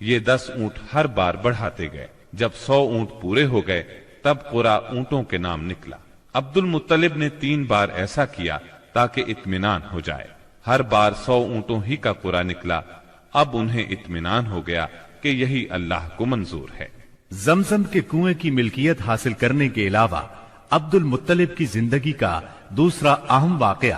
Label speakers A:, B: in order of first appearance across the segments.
A: یہ 10 اونٹ ہر بار بڑھاتے گئے. جب 100 اونٹ پورے ہو گئے تب قرا اونٹوں کے نام نکلا. عبد المطلب نے 3 بار ایسا کیا تاکہ اطمینان ہو جائے. ہر بار 100 اونٹوں ہی کا قرا نکلا. اب انہیں اطمینان ہو گیا کہ یہی اللہ کو منظور ہے.
B: زمزم کے کنویں کی ملکیت حاصل کرنے کے علاوہ عبد المطلب کی زندگی کا دوسرا اہم واقعہ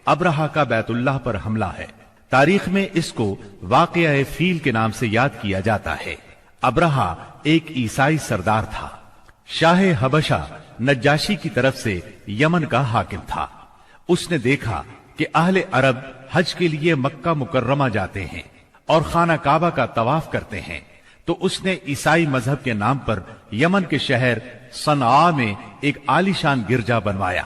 B: ابرہہ کا بیت اللہ پر حملہ ہے. تاریخ میں اس کو واقعہ فیل کے نام سے یاد کیا جاتا ہے. ابرہہ ایک عیسائی سردار تھا. شاہ حبشہ نجاشی کی طرف سے یمن کا حاکم تھا. اس نے دیکھا کہ اہل عرب حج کے لیے مکہ مکرمہ جاتے ہیں اور خانہ کعبہ کا طواف کرتے ہیں، تو اس نے عیسائی مذہب کے نام پر یمن کے شہر صنعاء میں ایک عالیشان گرجا بنوایا.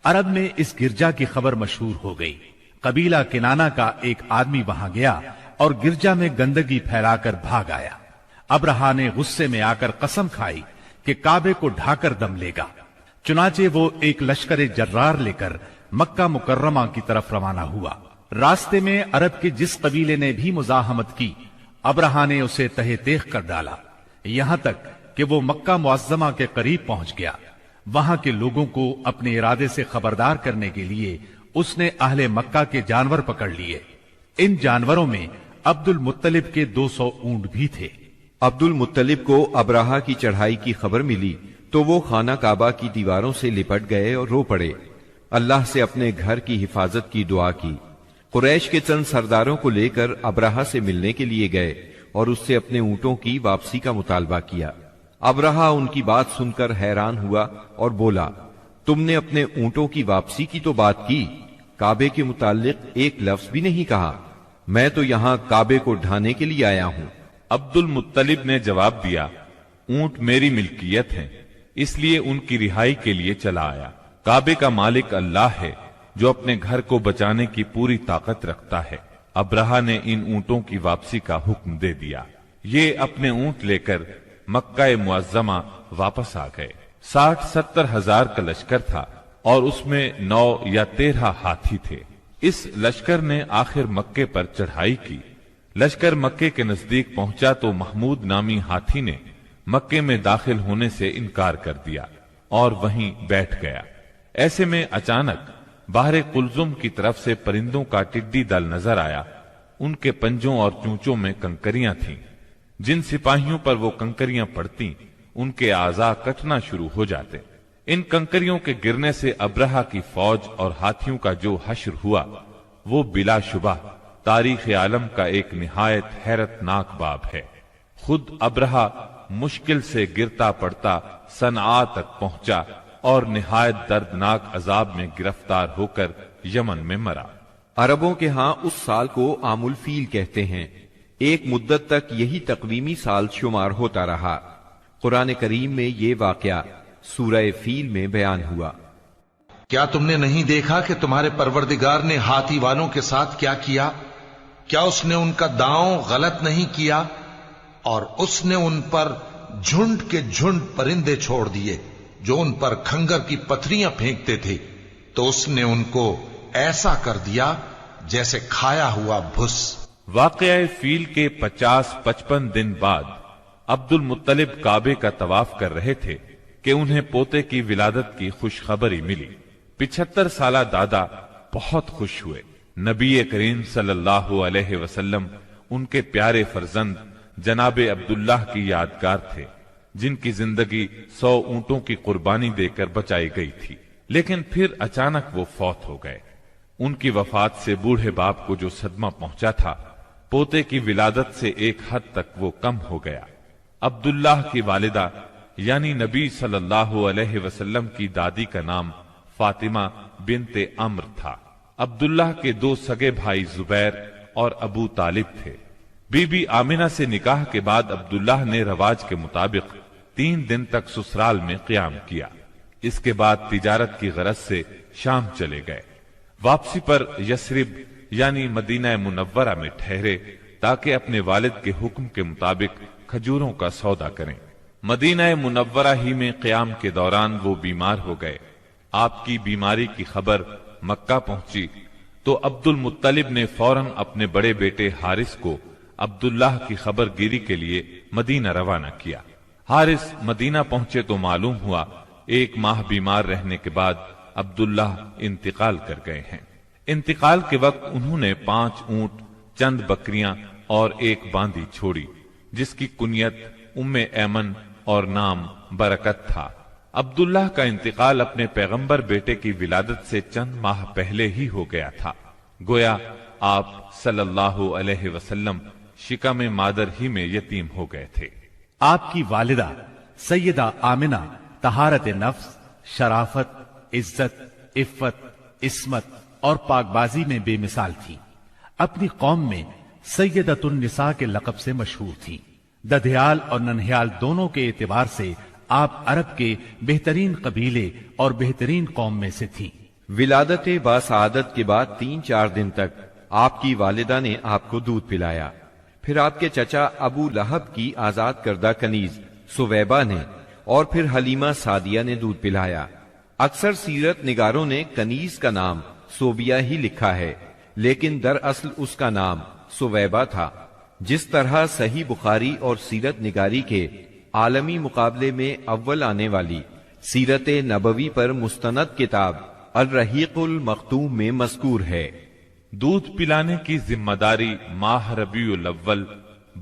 B: عرب میں اس گرجا کی خبر مشہور ہو گئی. قبیلہ کنانہ کا ایک آدمی وہاں گیا اور گرجا میں گندگی پھیلا کر بھاگ آیا. ابرہہ نے غصے میں آ کر قسم کھائی کہ کعبے کو ڈھا کر دم لے گا. چنانچہ وہ ایک لشکر جرار لے کر مکہ مکرمہ کی طرف روانہ ہوا. راستے میں عرب کے جس قبیلے نے بھی مزاحمت کی ابرہہ نے اسے تہہ تیغ کر ڈالا، یہاں تک کہ وہ مکہ معظمہ کے قریب پہنچ گیا. وہاں کے لوگوں کو اپنے ارادے سے خبردار کرنے کے لیے اس نے اہل مکہ کے جانور پکڑ لیے. ان جانوروں میں عبد المطلب کے 200 اونٹ بھی تھے.
C: عبد المطلب کو ابرہہ کی چڑھائی کی خبر ملی تو وہ خانہ کعبہ کی دیواروں سے لپٹ گئے اور رو پڑے. اللہ سے اپنے گھر کی حفاظت کی دعا کی. قریش کے چند سرداروں کو لے کر ابرہہ سے ملنے کے لیے گئے اور اس سے اپنے اونٹوں کی واپسی کا مطالبہ کیا. ابرہہ ان کی بات سن کر حیران ہوا اور بولا، تم نے اپنے اونٹوں کی واپسی کی تو بات کی، کعبے کے متعلق ایک لفظ بھی نہیں کہا. میں تو یہاں کعبے کو ڈھانے کے لیے آیا ہوں.
A: عبد المطلب نے جواب دیا، اونٹ میری ملکیت ہیں، اس لیے ان کی رہائی کے لیے چلا آیا. کعبے کا مالک اللہ ہے جو اپنے گھر کو بچانے کی پوری طاقت رکھتا ہے. ابرہہ نے ان اونٹوں کی واپسی کا حکم دے دیا. یہ اپنے اونٹ لے کر مکہ معظمہ واپس آ گئے. 60-70 ہزار کا لشکر تھا اور اس میں 9 یا 13 ہاتھی تھے. اس لشکر نے آخر مکے پر چڑھائی کی. لشکر مکے کے نزدیک پہنچا تو محمود نامی ہاتھی نے مکے میں داخل ہونے سے انکار کر دیا اور وہیں بیٹھ گیا. ایسے میں اچانک باہر قلزم کی طرف سے پرندوں کا ٹڈی دل نظر آیا. ان کے پنجوں اور چونچوں میں کنکریاں تھیں. جن سپاہیوں پر وہ کنکریاں پڑتی ان کے اعضاء کٹنا شروع ہو جاتے. ان کنکریوں کے گرنے سے ابرہہ کی فوج اور ہاتھیوں کا جو حشر ہوا وہ بلا شبہ تاریخ عالم کا ایک نہایت حیرت ناک باب ہے. خود ابرہہ مشکل سے گرتا پڑتا صنعاء تک پہنچا اور نہایت دردناک عذاب میں گرفتار ہو کر یمن میں مرا.
C: عربوں کے ہاں اس سال کو عام الفیل کہتے ہیں. ایک مدت تک یہی تقویمی سال شمار ہوتا رہا. قرآن کریم میں یہ واقعہ سورہ فیل میں بیان ہوا.
D: کیا تم نے نہیں دیکھا کہ تمہارے پروردگار نے ہاتھی والوں کے ساتھ کیا کیا؟ کیا اس نے ان کا داؤں غلط نہیں کیا؟ اور اس نے ان پر جھنڈ کے جھنڈ پرندے چھوڑ دیے جو ان پر کھنگر کی پتھریاں پھینکتے تھے، تو اس نے ان کو ایسا کر دیا جیسے کھایا ہوا بھس.
A: واقعہ فیل کے 50-55 دن بعد عبد المطلب کعبے کا طواف کر رہے تھے کہ انہیں پوتے کی ولادت کی خوشخبری ملی. 75 سالہ دادا بہت خوش ہوئے. نبی کریم صلی اللہ علیہ وسلم ان کے پیارے فرزند جناب عبداللہ کی یادگار تھے جن کی زندگی 100 اونٹوں کی قربانی دے کر بچائی گئی تھی. لیکن پھر اچانک وہ فوت ہو گئے. ان کی وفات سے بوڑھے باپ کو جو صدمہ پہنچا تھا پوتے کی ولادت سے ایک حد تک وہ کم ہو گیا. عبداللہ کی والدہ یعنی نبی صلی اللہ علیہ وسلم کی دادی کا نام فاطمہ بنت عمرو تھا. عبداللہ کے 2 سگے بھائی زبیر اور ابو طالب تھے. بی بی آمنہ سے نکاح کے بعد عبداللہ نے رواج کے مطابق 3 دن تک سسرال میں قیام کیا. اس کے بعد تجارت کی غرض سے شام چلے گئے. واپسی پر یثرب یعنی مدینہ منورہ میں ٹھہرے تاکہ اپنے والد کے حکم کے مطابق کھجوروں کا سودا کریں. مدینہ منورہ ہی میں قیام کے دوران وہ بیمار ہو گئے. آپ کی بیماری کی خبر مکہ پہنچی تو عبد المطلب نے فوراً اپنے بڑے بیٹے حارث کو عبداللہ کی خبر گیری کے لیے مدینہ روانہ کیا۔ حارث مدینہ پہنچے تو معلوم ہوا 1 ماہ بیمار رہنے کے بعد عبداللہ انتقال کر گئے ہیں۔ انتقال کے وقت انہوں نے 5 اونٹ، چند بکریاں اور 1 باندی چھوڑی، جس کی کنیت ام ایمن اور نام برکت تھا۔ عبداللہ کا انتقال اپنے پیغمبر بیٹے کی ولادت سے چند ماہ پہلے ہی ہو گیا تھا، گویا آپ صلی اللہ علیہ وسلم شکم مادر ہی میں یتیم ہو گئے تھے۔
B: آپ کی والدہ سیدہ آمنہ طہارت نفس، شرافت، عزت، عفت، عصمت اور پاک بازی میں بے مثال تھی۔ اپنی قوم میں سیدۃ النساء کے لقب سے مشہور تھی۔ ددھیال اور ننہیال دونوں کے اعتبار سے آپ عرب کے بہترین قبیلے اور بہترین قوم میں سے تھیں۔
C: ولادت باسعادت کے بعد 3-4 دن تک آپ کی والدہ نے آپ کو دودھ پلایا، پھر آپ کے چچا ابو لہب کی آزاد کردہ کنیز سویبہ نے، اور پھر حلیمہ سعدیہ نے دودھ پلایا۔ اکثر سیرت نگاروں نے کنیز کا نام سوبیہ ہی لکھا ہے، لیکن دراصل اس کا نام سویبہ تھا۔ جس طرح صحیح بخاری اور سیرت نگاری کے عالمی مقابلے میں اول آنے والی سیرت نبوی پر مستند کتاب الرحیق المختوم میں مذکور ہے۔
A: دودھ پلانے کی ذمہ داری ماہ ربیع الاول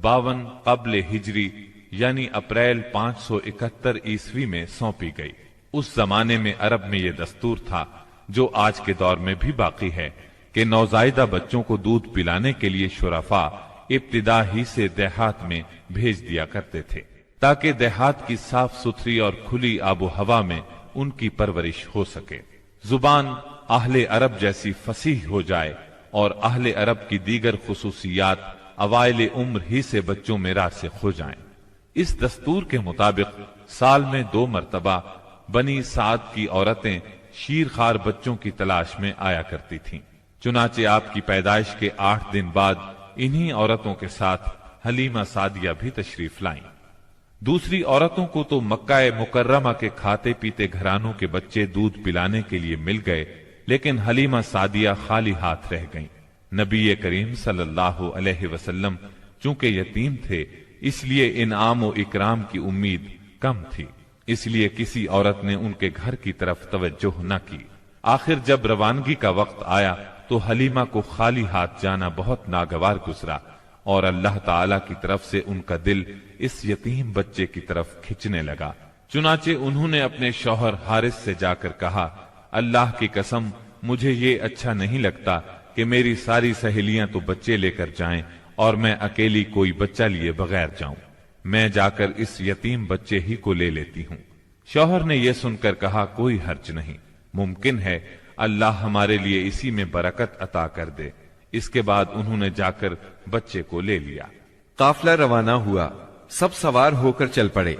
A: 52 قبل ہجری یعنی اپریل 571 عیسوی میں سونپی گئی۔ اس زمانے میں عرب میں یہ دستور تھا، جو آج کے دور میں بھی باقی ہے، کہ نوزائیدہ بچوں کو دودھ پلانے کے لیے شرفاء ابتدا ہی سے دیہات میں بھیج دیا کرتے تھے، تاکہ دیہات کی صاف ستھری اور کھلی آب و ہوا میں ان کی پرورش ہو سکے، زبان اہل عرب جیسی فصیح ہو جائے اور اہل عرب کی دیگر خصوصیات اوائل عمر ہی سے بچوں میں راسخ ہو جائیں۔ اس دستور کے مطابق سال میں 2 مرتبہ بنی سعد کی عورتیں شیرخوار بچوں کی تلاش میں آیا کرتی تھیں۔ چنانچہ آپ کی پیدائش کے 8 دن بعد انہی عورتوں کے ساتھ حلیمہ سعدیہ بھی تشریف لائیں۔ دوسری عورتوں کو تو مکہ مکرمہ کے کھاتے پیتے گھرانوں کے بچے دودھ پلانے کے لیے مل گئے، لیکن حلیمہ سعدیہ خالی ہاتھ رہ گئیں۔ نبی کریم صلی اللہ علیہ وسلم چونکہ یتیم تھے، اس لیے انعام و اکرام کی امید کم تھی، اس لیے کسی عورت نے ان کے گھر کی طرف توجہ نہ کی۔ آخر جب روانگی کا وقت آیا تو حلیمہ کو خالی ہاتھ جانا بہت ناگوار گزرا، اور اللہ تعالی کی طرف سے ان کا دل اس یتیم بچے کی طرف کھچنے لگا۔ چنانچہ انہوں نے اپنے شوہر حارث سے جا کر کہا، اللہ کی قسم مجھے یہ اچھا نہیں لگتا کہ میری ساری سہیلیاں تو بچے لے کر جائیں اور میں اکیلی کوئی بچہ لیے بغیر جاؤں، میں جا کر اس یتیم بچے ہی کو لے لیتی ہوں۔ شوہر نے یہ سن کر کہا، کوئی حرج نہیں، ممکن ہے اللہ ہمارے لیے اسی میں برکت عطا کر دے۔ اس کے بعد انہوں نے جا کر بچے کو لے لیا۔
C: قافلہ روانہ ہوا، سب سوار ہو کر چل پڑے۔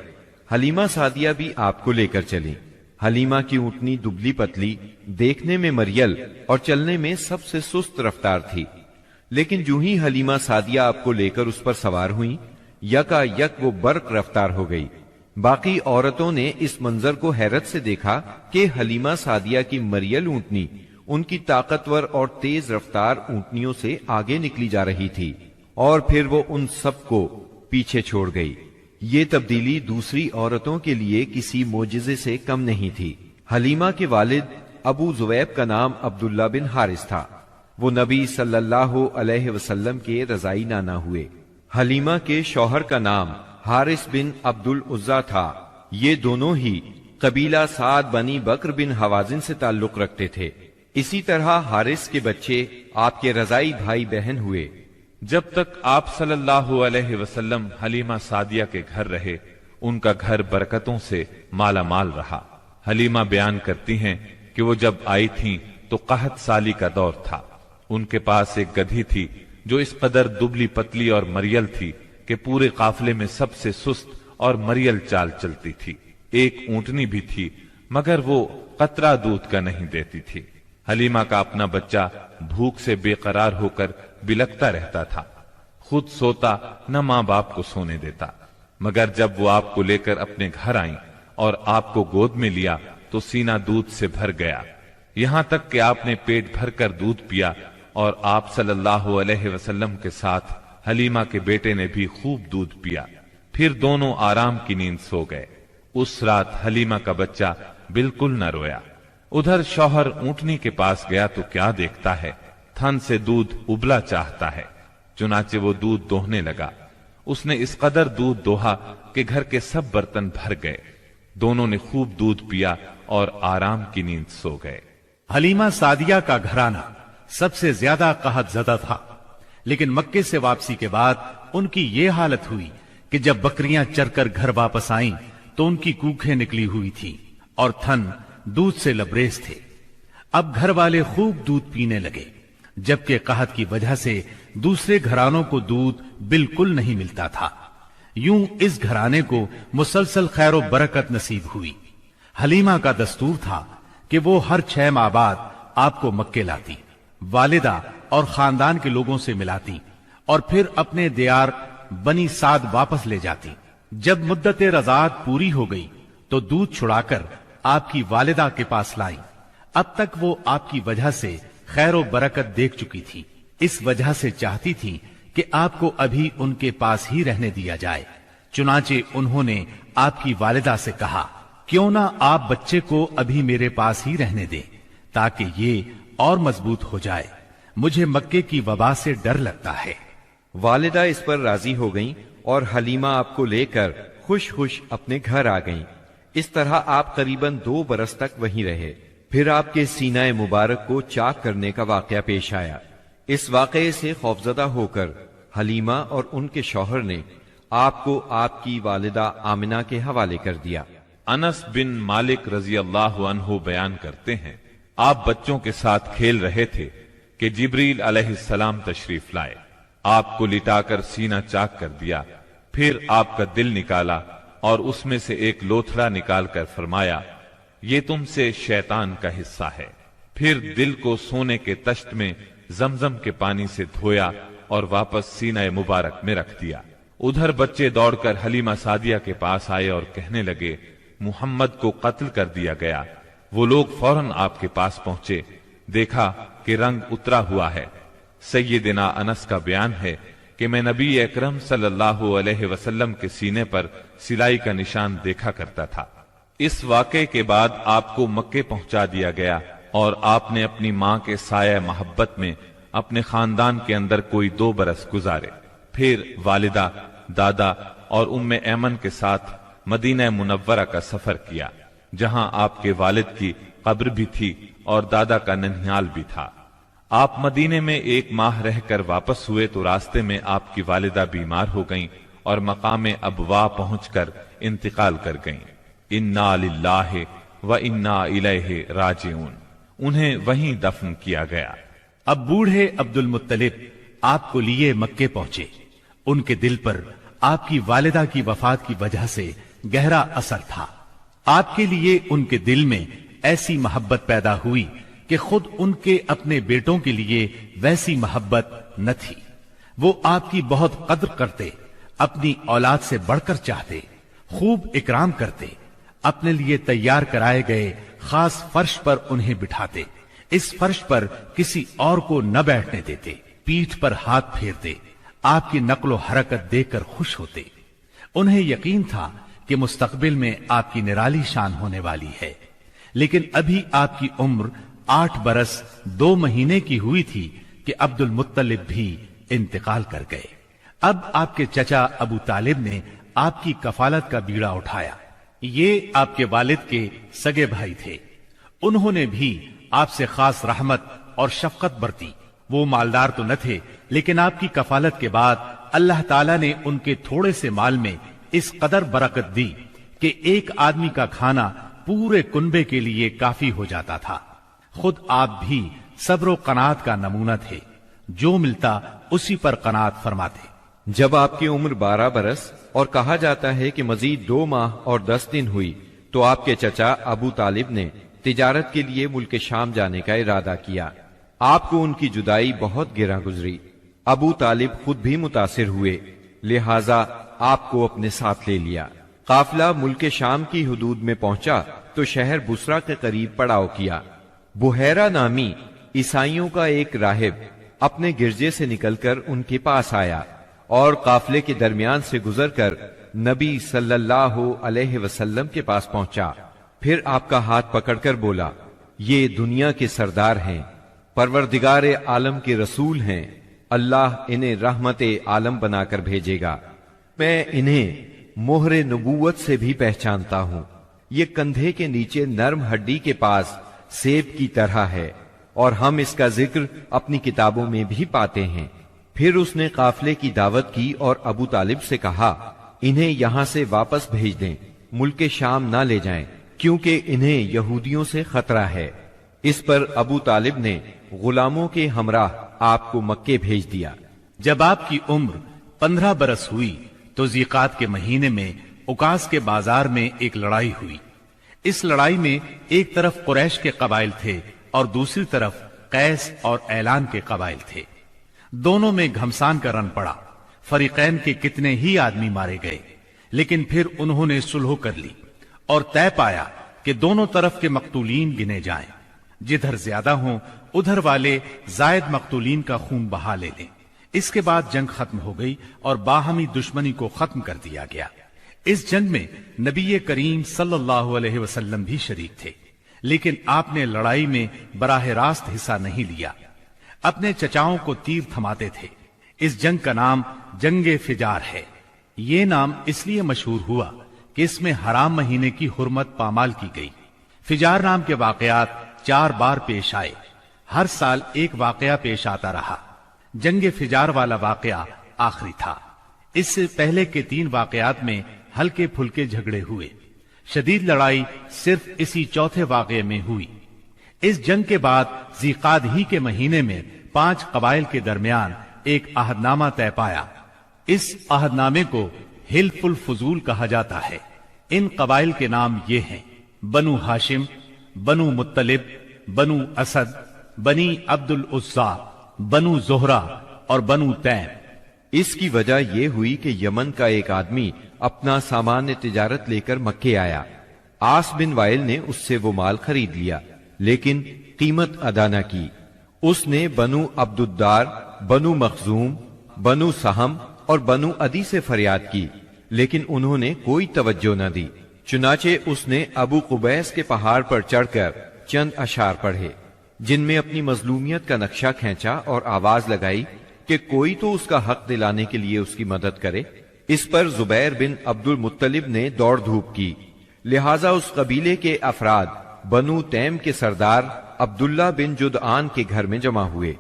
C: حلیمہ سعدیہ بھی آپ کو لے کر چلی۔ حلیمہ کی اونٹنی دبلی پتلی، دیکھنے میں مریل اور چلنے میں سب سے سست رفتار تھی، لیکن جو ہی حلیمہ سعدیہ آپ کو لے کر اس پر سوار ہوئیں، یکا یک وہ برق رفتار ہو گئی۔ باقی عورتوں نے اس منظر کو حیرت سے دیکھا کہ حلیمہ سعدیہ کی مریل اونٹنی ان کی طاقتور اور تیز رفتار اونٹنیوں سے آگے نکلی جا رہی تھی، اور پھر وہ ان سب کو پیچھے چھوڑ گئی۔ یہ تبدیلی دوسری عورتوں کے لیے کسی معجزے سے کم نہیں تھی۔ حلیمہ کے والد ابو زویب کا نام عبداللہ بن حارث تھا، وہ نبی صلی اللہ علیہ وسلم کے رضائی نانا ہوئے۔ حلیمہ کے شوہر کا نام حارث بن عبد العزا تھا، یہ دونوں ہی قبیلہ سعد بنی بکر بن حوازن سے تعلق رکھتے تھے۔ اسی طرح حارث کے بچے آپ کے رضائی بھائی بہن ہوئے۔
A: جب تک آپ صلی اللہ علیہ وسلم حلیمہ سعدیہ کے گھر رہے، ان کا گھر برکتوں سے مالا مال رہا۔ حلیمہ بیان کرتی ہیں کہ وہ جب آئی تھیں تو قحط سالی کا دور تھا۔ ان کے پاس ایک گدھی تھی جو اس قدر دبلی پتلی اور مریل تھی کہ پورے قافلے میں سب سے سست اور مریل چال چلتی تھی۔ ایک اونٹنی بھی تھی، مگر وہ قطرہ دودھ کا نہیں دیتی تھی۔ حلیمہ کا اپنا بچہ بھوک سے بے قرار ہو کر بلکتا رہتا تھا، خود سوتا نہ ماں باپ کو سونے دیتا، مگر جب وہ آپ کو لے کر اپنے گھر آئیں اور آپ کو گود میں لیا تو سینہ دودھ سے بھر گیا، یہاں تک کہ آپ نے پیٹ بھر کر دودھ پیا اور آپ صلی اللہ علیہ وسلم کے ساتھ حلیمہ کے بیٹے نے بھی خوب دودھ پیا، پھر دونوں آرام کی نیند سو گئے۔ اس رات حلیمہ کا بچہ بالکل نہ رویا۔ ادھر شوہر اونٹنی کے پاس گیا تو کیا دیکھتا ہے، تھن سے دودھ ابلا چاہتا ہے، چنانچہ وہ دودھ دوہنے لگا۔ اس نے اس قدر دودھ دوہا کہ گھر کے سب برتن بھر گئے۔ دونوں نے خوب دودھ پیا اور آرام کی نیند سو گئے۔
B: حلیمہ سعدیہ کا گھرانہ سب سے زیادہ قحط زدہ تھا، لیکن مکے سے واپسی کے بعد ان کی یہ حالت ہوئی کہ جب بکریاں چر کر گھر واپس آئیں تو ان کی کوکھیں نکلی ہوئی تھی اور تھن دودھ سے لبریز تھے۔ اب گھر والے خوب دودھ پینے لگے، جبکہ قحط کی وجہ سے دوسرے گھرانوں کو دودھ بالکل نہیں ملتا تھا۔ یوں اس گھرانے کو مسلسل خیر و برکت نصیب ہوئی۔ حلیمہ کا دستور تھا کہ وہ ہر 6 ماہ بعد آپ کو مکے لاتی، والدہ اور خاندان کے لوگوں سے ملاتی اور پھر اپنے دیار بنی سعد واپس لے جاتی۔ جب مدت رضاعت پوری ہو گئی تو دودھ چھڑا کر آپ کی والدہ کے پاس لائی۔ اب تک وہ آپ کی وجہ سے خیر و برکت دیکھ چکی تھی، اس وجہ سے چاہتی تھی کہ آپ کو ابھی ان کے پاس ہی رہنے دیا جائے۔ چنانچہ انہوں نے آپ کی والدہ سے کہا، کیوں نہ آپ بچے کو ابھی میرے پاس ہی رہنے دیں تاکہ یہ اور مضبوط ہو جائے، مجھے مکے کی وبا سے ڈر لگتا ہے۔
C: والدہ اس پر راضی ہو گئیں اور حلیمہ آپ کو لے کر خوش خوش اپنے گھر آ گئیں۔ اس طرح آپ قریباً 2 برس تک وہیں رہے۔ پھر آپ کے سینہ مبارک کو چاک کرنے کا واقعہ پیش آیا۔ اس واقعے سے خوفزدہ ہو کر حلیمہ اور ان کے شوہر نے آپ کو آپ کی والدہ آمنہ کے حوالے کر دیا۔
A: انس بن مالک رضی اللہ عنہ بیان کرتے ہیں، آپ بچوں کے ساتھ کھیل رہے تھے کہ جبریل علیہ السلام تشریف لائے، آپ کو لٹا کر سینہ چاک کر دیا، پھر آپ کا دل نکالا اور اس میں سے ایک لوتھڑا نکال کر فرمایا، یہ تم سے شیطان کا حصہ ہے۔ پھر دل کو سونے کے تشت میں زمزم کے پانی سے دھویا اور واپس سینہ مبارک میں رکھ دیا۔ ادھر بچے دوڑ کر حلیمہ سعدیہ کے پاس آئے اور کہنے لگے، محمد کو قتل کر دیا گیا۔ وہ لوگ فوراً آپ کے پاس پہنچے، دیکھا کہ رنگ اترا ہوا ہے۔ سیدنا انس کا بیان ہے کہ میں نبی اکرم صلی اللہ علیہ وسلم کے سینے پر سلائی کا نشان دیکھا کرتا تھا۔ اس واقعے کے بعد آپ کو مکے پہنچا دیا گیا اور آپ نے اپنی ماں کے سایہ محبت میں اپنے خاندان کے اندر کوئی 2 برس گزارے۔ پھر والدہ، دادا اور ام ایمن کے ساتھ مدینہ منورہ کا سفر کیا، جہاں آپ کے والد کی قبر بھی تھی اور دادا کا ننھیال بھی تھا۔ آپ مدینے میں 1 ماہ رہ کر واپس ہوئے تو راستے میں آپ کی والدہ بیمار ہو گئیں اور مقام ابوا پہنچ کر انتقال کر گئیں۔ انا للہ و انا الیہ راجعون، انہیں وہیں دفن کیا گیا۔
B: اب بوڑھے عبد المطلب آپ کو لیے مکے پہنچے۔ ان کے دل پر آپ کی والدہ کی وفات کی وجہ سے گہرا اثر تھا۔ آپ کے لیے ان کے دل میں ایسی محبت پیدا ہوئی کہ خود ان کے اپنے بیٹوں کے لیے ویسی محبت نہ تھی۔ وہ آپ کی بہت قدر کرتے، اپنی اولاد سے بڑھ کر چاہتے، خوب اکرام کرتے، اپنے لیے تیار کرائے گئے خاص فرش پر انہیں بٹھاتے، اس فرش پر کسی اور کو نہ بیٹھنے دیتے، پیٹھ پر ہاتھ پھیرتے، آپ کی نقل و حرکت دیکھ کر خوش ہوتے۔ انہیں یقین تھا کہ مستقبل میں آپ کی نرالی شان ہونے والی ہے، لیکن ابھی آپ کی عمر 8 برس 2 مہینے کی ہوئی تھی کہ عبد المطلب بھی انتقال کر گئے۔ اب آپ کے چچا ابو طالب نے آپ کی کفالت کا بیڑا اٹھایا۔ یہ آپ کے والد کے سگے بھائی تھے، انہوں نے بھی آپ سے خاص رحمت اور شفقت برتی۔ وہ مالدار تو نہ تھے، لیکن آپ کی کفالت کے بعد اللہ تعالیٰ نے ان کے تھوڑے سے مال میں اس قدر برکت دی کہ ایک آدمی کا کھانا پورے کنبے کے لیے کافی ہو جاتا تھا۔ خود آپ بھی صبر و قناعت کا نمونہ تھے، جو ملتا اسی پر قناعت فرماتے۔
C: جب آپ کی عمر 12 برس اور کہا جاتا ہے کہ مزید 2 ماہ اور 10 دن ہوئی تو آپ کے چچا ابو طالب نے تجارت کے لیے ملک شام جانے کا ارادہ کیا۔ آپ کو ان کی جدائی بہت گراں گزری۔ ابو طالب خود بھی متاثر ہوئے، لہذا آپ کو اپنے ساتھ لے لیا۔ قافلہ ملک شام کی حدود میں پہنچا تو شہر بصرہ کے قریب پڑاؤ کیا۔ بحیرہ نامی عیسائیوں کا ایک راہب اپنے گرجے سے نکل کر ان کے پاس آیا اور قافلے کے درمیان سے گزر کر نبی صلی اللہ علیہ وسلم کے پاس پہنچا. پھر آپ کا ہاتھ پکڑ کر بولا، یہ دنیا کے سردار ہیں، پروردگار عالم کے رسول ہیں، اللہ انہیں رحمت عالم بنا کر بھیجے گا. میں انہیں مہر نبوت سے بھی پہچانتا ہوں. یہ کندھے کے نیچے نرم ہڈی کے پاس سیب کی طرح ہے، اور ہم اس کا ذکر اپنی کتابوں میں بھی پاتے ہیں. پھر اس نے قافلے کی دعوت کی اور ابو طالب سے کہا، انہیں یہاں سے واپس بھیج دیں، ملک شام نہ لے جائیں، کیونکہ انہیں یہودیوں سے خطرہ ہے. اس پر ابو طالب نے غلاموں کے ہمراہ آپ کو مکے بھیج دیا.
B: جب آپ کی عمر 15 برس ہوئی تو ذیقات کے مہینے میں اکاس کے بازار میں ایک لڑائی ہوئی. اس لڑائی میں ایک طرف قریش کے قبائل تھے اور دوسری طرف قیس اور اعلان کے قبائل تھے. دونوں میں گھمسان کا رن پڑا. فریقین کے کتنے ہی آدمی مارے گئے، لیکن پھر انہوں نے صلح کر لی اور طے پایا کہ دونوں طرف کے مقتولین گنے جائیں. جدھر زیادہ ہوں ادھر والے زائد مقتولین کا خون بہا لے لیں. اس کے بعد جنگ ختم ہو گئی اور باہمی دشمنی کو ختم کر دیا گیا. اس جنگ میں نبی کریم صلی اللہ علیہ وسلم بھی شریک تھے، لیکن آپ نے لڑائی میں براہ راست حصہ نہیں لیا. اپنے چچاؤں کو تیر تھماتے تھے. اس جنگ کا نام جنگ فجار ہے. یہ نام اس لیے مشہور ہوا کہ اس میں حرام مہینے کی حرمت پامال کی گئی. فجار نام کے واقعات 4 بار پیش آئے. ہر سال ایک واقعہ پیش آتا رہا. جنگ فجار والا واقعہ آخری تھا. اس سے پہلے کے 3 واقعات میں ہلکے پھلکے جھگڑے ہوئے. شدید لڑائی صرف اسی چوتھے واقعے میں ہوئی. اس جنگ کے بعد ذیقعد ہی کے مہینے میں 5 قبائل کے درمیان ایک عہد نامہ طے پایا. اس عہد نامے کو حلف الفضول کہا جاتا ہے. ان قبائل کے نام یہ ہیں: بنو ہاشم، بنو مطلب، بنو اسد، بنی عبد العزا، بنو زہرہ اور بنو تیم.
C: اس کی وجہ یہ ہوئی کہ یمن کا ایک آدمی اپنا سامان تجارت لے کر مکے آیا. عاص بن وائل نے اس سے وہ مال خرید لیا، لیکن قیمت ادا نہ کی. اس نے بنو عبد الدار، بنو مخزوم، بنو سہم اور بنو عدی سے فریاد کی، لیکن انہوں نے کوئی توجہ نہ دی. چنانچہ اس نے ابو قبیس کے پہاڑ پر چڑھ کر چند اشعار پڑھے، جن میں اپنی مظلومیت کا نقشہ کھینچا اور آواز لگائی کہ کوئی تو اس کا حق دلانے کے لیے اس کی مدد کرے. اس پر زبیر بن عبد المطلب نے دوڑ دھوپ کی، لہٰذا اس قبیلے کے افراد بنو تیم کے سردار عبداللہ بن جدعان کے گھر میں جمع ہوئے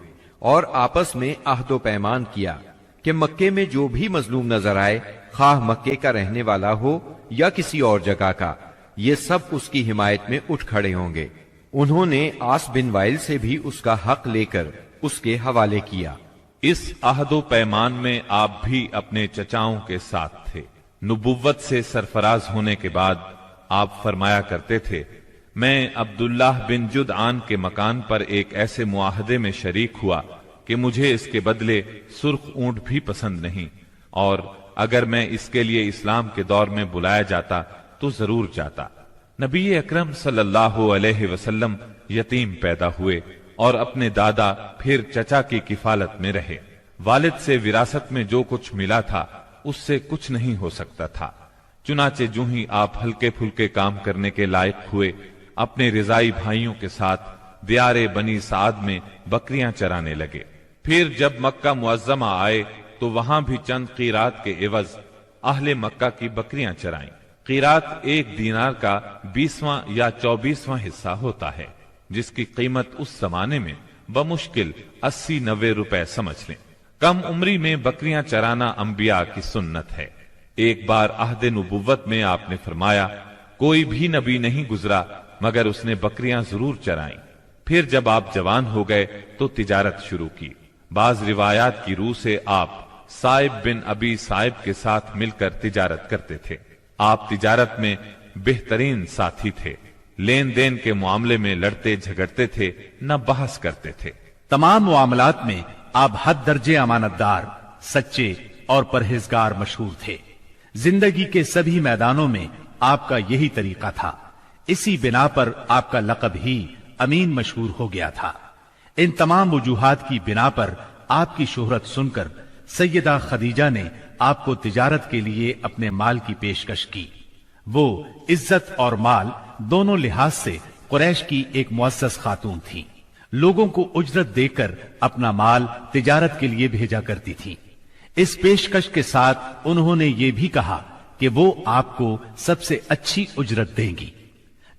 C: اور آپس میں عہد و پیمان کیا کہ مکے میں جو بھی مظلوم نظر آئے، خواہ مکے کا رہنے والا ہو یا کسی اور جگہ کا، یہ سب اس کی حمایت میں اٹھ کھڑے ہوں گے. انہوں نے عاص بن وائل سے بھی اس کا حق لے کر اس کے حوالے کیا.
A: اس عہد و پیمان میں آپ بھی اپنے چچاؤں کے ساتھ تھے. نبوت سے سرفراز ہونے کے بعد آپ فرمایا کرتے تھے، میں عبداللہ بن جدعان کے مکان پر ایک ایسے معاہدے میں شریک ہوا کہ مجھے اس کے بدلے سرخ اونٹ بھی پسند نہیں، اور اگر میں اس کے لیے اسلام کے دور میں بلایا جاتا تو ضرور جاتا. نبی اکرم صلی اللہ علیہ وسلم یتیم پیدا ہوئے اور اپنے دادا پھر چچا کی کفالت میں رہے. والد سے وراثت میں جو کچھ ملا تھا اس سے کچھ نہیں ہو سکتا تھا. چنانچہ جو ہی آپ ہلکے پھلکے کام کرنے کے لائق ہوئے، اپنے رضائی بھائیوں کے ساتھ دیار بنی سعد میں بکریاں چرانے لگے. پھر جب مکہ معظمہ آئے تو وہاں بھی چند قیرات کے عوض اہل مکہ کی بکریاں چرائیں. قیرات 1 دینار کا 20واں یا 24واں حصہ ہوتا ہے، جس کی قیمت اس زمانے میں بمشکل 80-90 روپے سمجھ لیں. کم عمری میں بکریاں چرانا انبیاء کی سنت ہے. ایک بار عہد نبوت میں آپ نے فرمایا، کوئی بھی نبی نہیں گزرا مگر اس نے بکریاں ضرور چرائیں. پھر جب آپ جوان ہو گئے تو تجارت شروع کی. بعض روایات کی روح سے آپ صائب بن ابی صائب کے ساتھ مل کر تجارت کرتے تھے. آپ تجارت میں بہترین ساتھی تھے. لین دین کے معاملے میں لڑتے جھگڑتے تھے، نہ بحث کرتے تھے.
B: تمام معاملات میں آپ حد درجے امانت دار، سچے اور پرہیزگار مشہور تھے. زندگی کے سبھی میدانوں میں آپ کا یہی طریقہ تھا. اسی بنا پر آپ کا لقب ہی امین مشہور ہو گیا تھا. ان تمام وجوہات کی بنا پر آپ کی شہرت سن کر سیدہ خدیجہ نے آپ کو تجارت کے لیے اپنے مال کی پیشکش کی۔ وہ عزت اور مال دونوں لحاظ سے قریش کی ایک معزز خاتون تھی۔ لوگوں کو اجرت دے کر اپنا مال تجارت کے لیے بھیجا کرتی تھی۔ اس پیشکش کے ساتھ انہوں نے یہ بھی کہا کہ وہ آپ کو سب سے اچھی اجرت دیں گی۔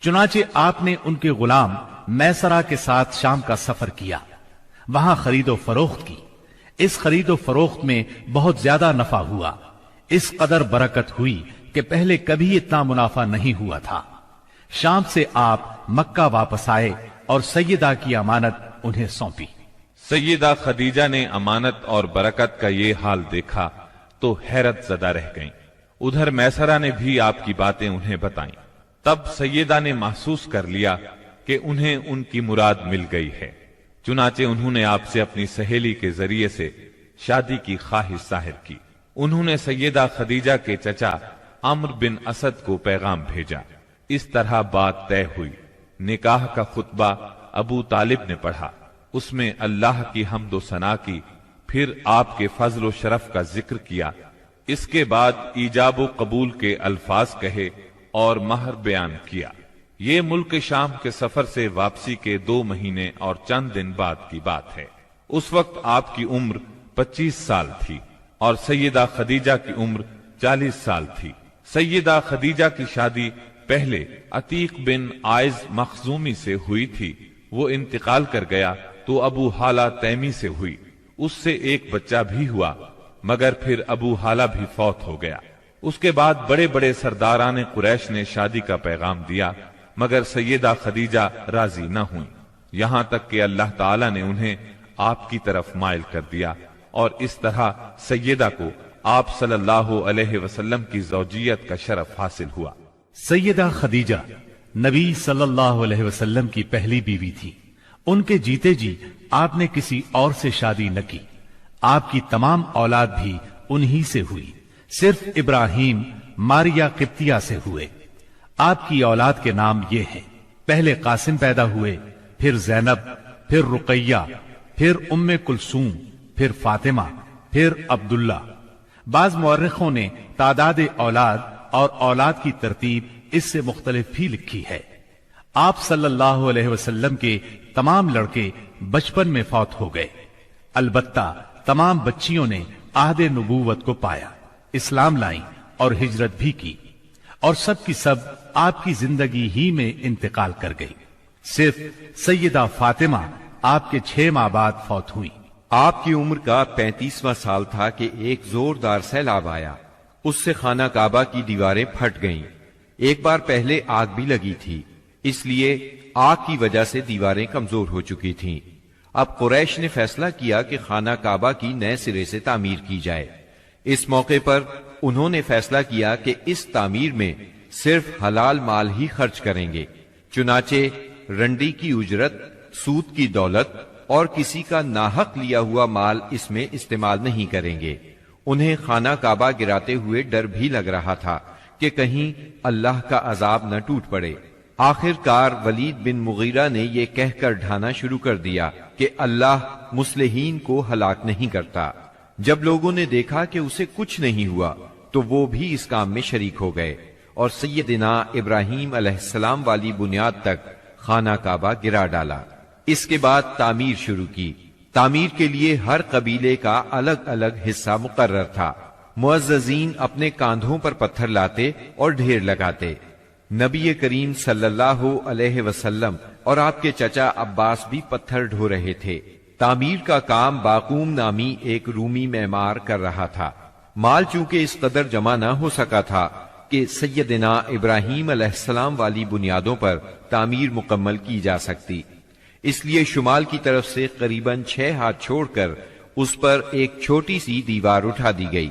B: چنانچہ آپ نے ان کے غلام میسرہ کے ساتھ شام کا سفر کیا، وہاں خرید و فروخت کی۔ اس خرید و فروخت میں بہت زیادہ نفع ہوا، اس قدر برکت ہوئی کہ پہلے کبھی اتنا منافع نہیں ہوا تھا۔ شام سے آپ مکہ واپس آئے اور سیدہ کی امانت انہیں سونپی۔
A: سیدہ خدیجہ نے امانت اور برکت کا یہ حال دیکھا تو حیرت زدہ رہ گئیں۔ ادھر میسرہ نے بھی آپ کی باتیں انہیں بتائیں۔ تب سیدہ نے محسوس کر لیا کہ انہیں ان کی مراد مل گئی ہے، چنانچہ انہوں نے آپ سے اپنی سہیلی کے ذریعے سے شادی کی خواہش ظاہر کی۔ انہوں نے سیدہ خدیجہ کے چچا عمرو بن اسد کو پیغام بھیجا۔ اس طرح بات طے ہوئی۔ نکاح کا خطبہ ابو طالب نے پڑھا، اس میں اللہ کی حمد و ثنا کی، پھر آپ کے فضل و شرف کا ذکر کیا۔ اس کے بعد ایجاب و قبول کے الفاظ کہے اور مہر بیان کیا۔ یہ ملک شام کے سفر سے واپسی کے 2 مہینے اور چند دن بعد کی بات ہے۔ اس وقت آپ کی عمر 25 سال تھی اور سیدہ خدیجہ کی عمر 40 سال تھی۔ سیدہ خدیجہ کی شادی پہلے عتیق بن عائز مخزومی سے ہوئی تھی، وہ انتقال کر گیا تو ابو حالہ تیمی سے ہوئی، اس سے ایک بچہ بھی ہوا، مگر پھر ابو حالہ بھی فوت ہو گیا۔ اس کے بعد بڑے بڑے سرداران قریش نے شادی کا پیغام دیا، مگر سیدہ خدیجہ راضی نہ ہوئیں، یہاں تک کہ اللہ تعالی نے انہیں آپ کی طرف مائل کر دیا، اور اس طرح سیدہ کو آپ صلی اللہ علیہ وسلم کی زوجیت کا شرف حاصل ہوا۔
B: سیدہ خدیجہ نبی صلی اللہ علیہ وسلم کی پہلی بیوی تھی۔ ان کے جیتے جی آپ نے کسی اور سے شادی نہ کی۔ آپ کی تمام اولاد بھی انہی سے ہوئی، صرف ابراہیم ماریا قبطیہ سے ہوئے۔ آپ کی اولاد کے نام یہ ہیں: پہلے قاسم پیدا ہوئے، پھر زینب، پھر رقیہ، پھر ام کلثوم، پھر فاطمہ، پھر عبداللہ۔ بعض مورخوں نے تعداد اولاد اور اولاد کی ترتیب اس سے مختلف بھی لکھی ہے۔ آپ صلی اللہ علیہ وسلم کے تمام لڑکے بچپن میں فوت ہو گئے، البتہ تمام بچیوں نے عہد نبوت کو پایا، اسلام لائیں اور ہجرت بھی کی، اور سب کی سب آپ کی زندگی ہی میں انتقال کر گئی۔ صرف سیدہ فاطمہ آپ کے 6 ماہ بعد فوت ہوئی۔
C: آپ کی عمر کا 35واں سال تھا کہ ایک زوردار سیلاب آیا، اس سے خانہ کعبہ کی دیواریں پھٹ گئیں۔ ایک بار پہلے آگ بھی لگی تھی، اس لیے آگ کی وجہ سے دیواریں کمزور ہو چکی تھیں۔ اب قریش نے فیصلہ کیا کہ خانہ کعبہ کی نئے سرے سے تعمیر کی جائے۔ اس موقع پر انہوں نے فیصلہ کیا کہ اس تعمیر میں صرف حلال مال ہی خرچ کریں گے، چنانچہ رنڈی کی اجرت، سود کی دولت اور کسی کا ناحق لیا ہوا مال اس میں استعمال نہیں کریں گے۔ انہیں خانہ کعبہ گراتے ہوئے ڈر بھی لگ رہا تھا کہ کہیں اللہ کا عذاب نہ ٹوٹ پڑے۔ آخر کار ولید بن مغیرہ نے یہ کہہ کر ڈھانا شروع کر دیا کہ اللہ مصلحین کو ہلاک نہیں کرتا۔ جب لوگوں نے دیکھا کہ اسے کچھ نہیں ہوا تو وہ بھی اس کام میں شریک ہو گئے اور سیدنا ابراہیم علیہ السلام والی بنیاد تک خانہ کعبہ گرا ڈالا۔ اس کے بعد تعمیر شروع کی۔ تعمیر کے لیے ہر قبیلے کا الگ الگ حصہ مقرر تھا۔ معززین اپنے کاندھوں پر پتھر لاتے اور ڈھیر لگاتے۔ نبی کریم صلی اللہ علیہ وسلم اور آپ کے چچا عباس بھی پتھر ڈھو رہے تھے۔ تعمیر کا کام باقوم نامی ایک رومی معمار کر رہا تھا۔ مال چونکہ اس قدر جمع نہ ہو سکا تھا کہ سیدنا ابراہیم علیہ السلام والی بنیادوں پر تعمیر مکمل کی جا سکتی، اس لیے شمال کی طرف سے قریباً 6 ہاتھ چھوڑ کر اس پر ایک چھوٹی سی دیوار اٹھا دی گئی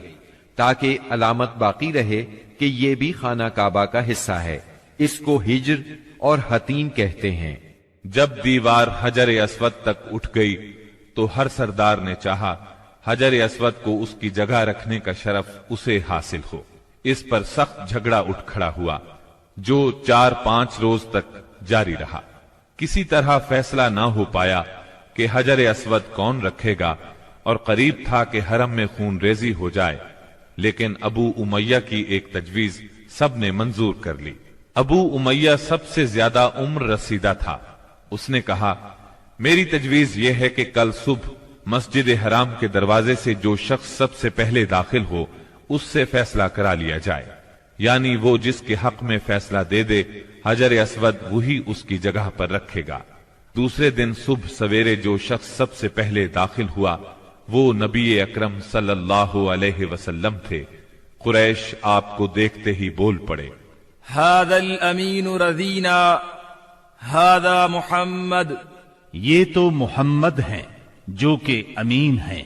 C: تاکہ علامت باقی رہے کہ یہ بھی خانہ کعبہ کا حصہ ہے۔ اس کو ہجر اور حتیم کہتے ہیں۔
A: جب دیوار حجر اسود تک اٹھ گئی تو ہر سردار نے چاہا حجر اسود کو اس کی جگہ رکھنے کا شرف اسے حاصل ہو۔ اس پر سخت جھگڑا اٹھ کھڑا ہوا جو 4-5 روز تک جاری رہا۔ کسی طرح فیصلہ نہ ہو پایا کہ حجر اسود کون رکھے گا، اور قریب تھا کہ حرم میں خون ریزی ہو جائے، لیکن ابو امیہ کی ایک تجویز سب نے منظور کر لی۔ ابو امیہ سب سے زیادہ عمر رسیدہ تھا۔ اس نے کہا، میری تجویز یہ ہے کہ کل صبح مسجد حرام کے دروازے سے جو شخص سب سے پہلے داخل ہو اس سے فیصلہ کرا لیا جائے، یعنی وہ جس کے حق میں فیصلہ دے دے حجر اسود وہی اس کی جگہ پر رکھے گا۔ دوسرے دن صبح سویرے جو شخص سب سے پہلے داخل ہوا وہ نبی اکرم صلی اللہ علیہ وسلم تھے۔ قریش آپ کو دیکھتے ہی بول پڑے،
E: هذا الامین رضینا هذا محمد،
B: یہ تو محمد ہیں جو کہ امین ہیں،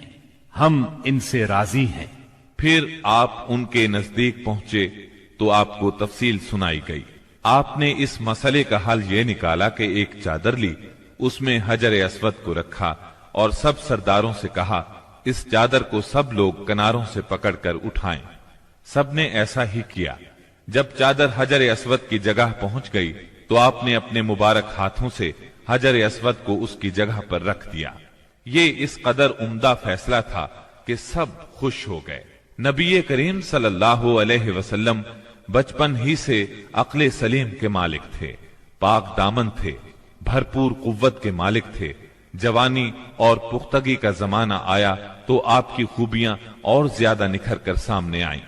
B: ہم ان سے راضی ہیں۔
A: پھر آپ ان کے نزدیک پہنچے تو آپ کو تفصیل سنائی گئی۔ آپ نے اس مسئلے کا حل یہ نکالا کہ ایک چادر لی، اس میں حجر اسود کو رکھا اور سب سرداروں سے کہا، اس چادر کو سب لوگ کناروں سے پکڑ کر اٹھائیں۔ سب نے ایسا ہی کیا۔ جب چادر حجر اسود کی جگہ پہنچ گئی تو آپ نے اپنے مبارک ہاتھوں سے حجر اسود کو اس کی جگہ پر رکھ دیا۔ یہ اس قدر عمدہ فیصلہ تھا کہ سب خوش ہو گئے۔ نبی کریم صلی اللہ علیہ وسلم بچپن ہی سے عقل سلیم کے مالک تھے، پاک دامن تھے، بھرپور قوت کے مالک تھے۔ جوانی اور پختگی کا زمانہ آیا تو آپ کی خوبیاں اور زیادہ نکھر کر سامنے آئیں۔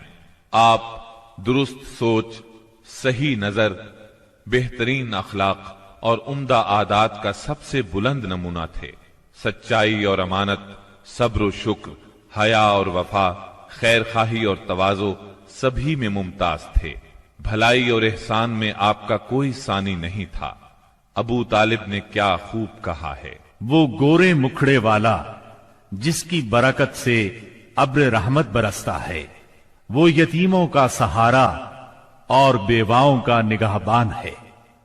A: آپ درست سوچ، صحیح نظر، بہترین اخلاق اور عمدہ عادات کا سب سے بلند نمونہ تھے۔ سچائی اور امانت، صبر و شکر، حیا اور وفا، خیر خواہی اور تواضع سبھی میں ممتاز تھے۔ بھلائی اور احسان میں آپ کا کوئی ثانی نہیں تھا۔ ابو طالب نے کیا خوب کہا ہے،
B: وہ گورے مکھڑے والا جس کی برکت سے ابر رحمت برستا ہے، وہ یتیموں کا سہارا اور بیواؤں کا نگہبان ہے۔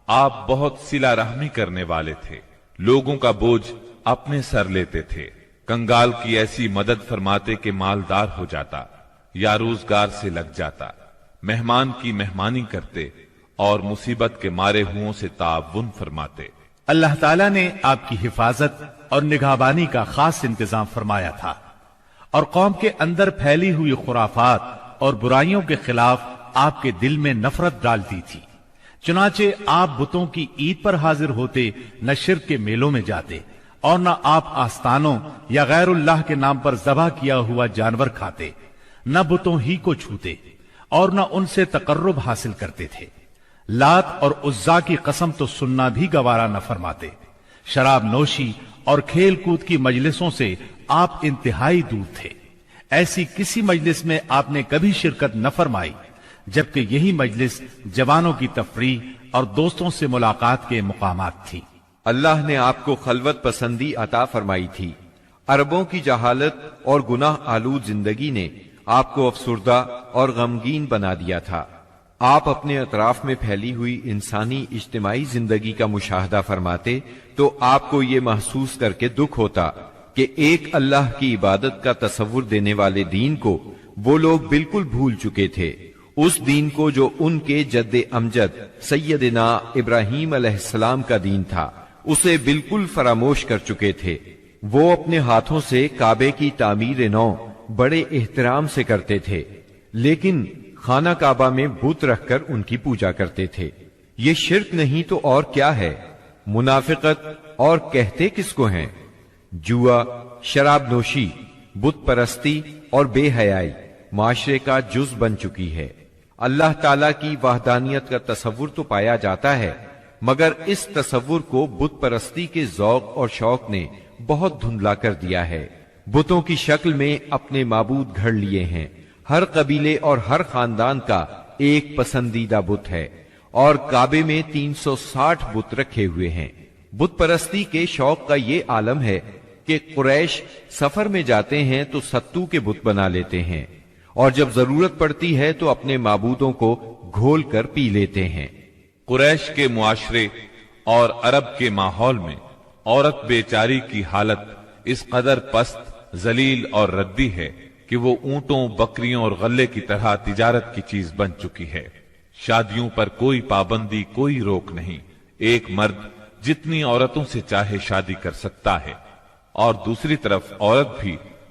A: آپ بہت صلہ رحمی کرنے والے تھے، لوگوں کا بوجھ اپنے سر لیتے تھے، کنگال کی ایسی مدد فرماتے کہ مالدار ہو جاتا یا روزگار سے لگ جاتا، مہمان کی مہمانی کرتے اور مصیبت کے مارے ہوں سے تعاون فرماتے۔
B: اللہ تعالیٰ نے آپ کی حفاظت اور نگہبانی کا خاص انتظام فرمایا تھا، اور قوم کے اندر پھیلی ہوئی خرافات اور برائیوں کے خلاف آپ کے دل میں نفرت ڈالتی تھی۔ چنانچہ آپ بتوں کی عید پر حاضر ہوتے، نہ شرک کے میلوں میں جاتے اور نہ آپ آستانوں یا غیر اللہ کے نام پر ذبح کیا ہوا جانور کھاتے، نہ بتوں ہی کو چھوتے اور نہ ان سے تقرب حاصل کرتے تھے۔ لات اور عزا کی قسم تو سننا بھی گوارا نہ فرماتے۔ شراب نوشی اور کھیل کود کی مجلسوں سے آپ انتہائی دور تھے۔ ایسی کسی مجلس میں آپ نے کبھی شرکت نہ فرمائی، جبکہ یہی مجلس جوانوں کی تفریح اور دوستوں سے ملاقات کے مقامات تھی۔
C: اللہ نے آپ کو خلوت پسندی عطا فرمائی تھی۔ عربوں کی جہالت اور گناہ آلود زندگی نے آپ کو افسردہ اور غمگین بنا دیا تھا۔ آپ اپنے اطراف میں پھیلی ہوئی انسانی اجتماعی زندگی کا مشاہدہ فرماتے تو آپ کو یہ محسوس کر کے دکھ ہوتا کہ ایک اللہ کی عبادت کا تصور دینے والے دین کو وہ لوگ بالکل بھول چکے تھے، اس دین کو جو ان کے جد امجد سیدنا ابراہیم علیہ السلام کا دین تھا، اسے بالکل فراموش کر چکے تھے۔ وہ اپنے ہاتھوں سے کعبے کی تعمیر نو بڑے احترام سے کرتے تھے، لیکن خانہ کعبہ میں بت رکھ کر ان کی پوجا کرتے تھے۔ یہ شرک نہیں تو اور کیا ہے؟ منافقت اور کہتے کس کو ہیں؟ جوا، شراب نوشی، بت پرستی اور بے حیائی معاشرے کا جز بن چکی ہے۔ اللہ تعالیٰ کی وحدانیت کا تصور تو پایا جاتا ہے، مگر اس تصور کو بت پرستی کے ذوق اور شوق نے بہت دھندلا کر دیا ہے۔ بتوں کی شکل میں اپنے معبود گھڑ لیے ہیں۔ ہر قبیلے اور ہر خاندان کا ایک پسندیدہ بت ہے، اور کعبے میں 360 بت رکھے ہوئے ہیں۔ بت پرستی کے شوق کا یہ عالم ہے کہ قریش سفر میں جاتے ہیں تو ستو کے بت بنا لیتے ہیں، اور جب ضرورت پڑتی ہے تو اپنے معبودوں کو گھول کر پی لیتے ہیں۔
A: قریش کے معاشرے اور عرب کے ماحول میں عورت بیچاری کی حالت اس قدر پست، ذلیل اور ردی ہے کہ وہ اونٹوں، بکریوں اور غلے کی طرح تجارت کی چیز بن چکی ہے۔ شادیوں پر کوئی پابندی، کوئی روک نہیں۔ ایک مرد جتنی عورتوں سے چاہے شادی کر سکتا ہے، اور دوسری طرف عورت بھی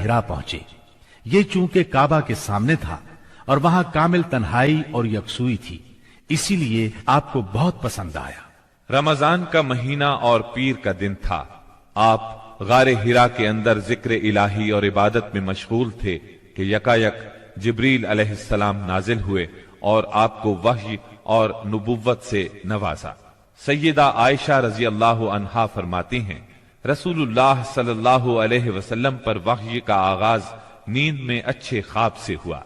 B: ہرا پہنچے۔ یہ چونکہ کعبہ کے سامنے تھا اور وہاں کامل تنہائی اور یکسوئی تھی، اسی لیے آپ کو بہت پسند آیا۔
A: رمضان کا مہینہ اور پیر کا دن تھا۔ آپ غار ہرا کے اندر ذکر الہی اور عبادت میں مشغول تھے کہ یکایک جبریل علیہ السلام نازل ہوئے اور آپ کو وحی اور نبوت سے نوازا۔ سیدہ عائشہ رضی اللہ عنہا فرماتی ہیں، رسول اللہ صلی اللہ علیہ وسلم پر وحی کا آغاز نیند میں اچھے خواب سے ہوا۔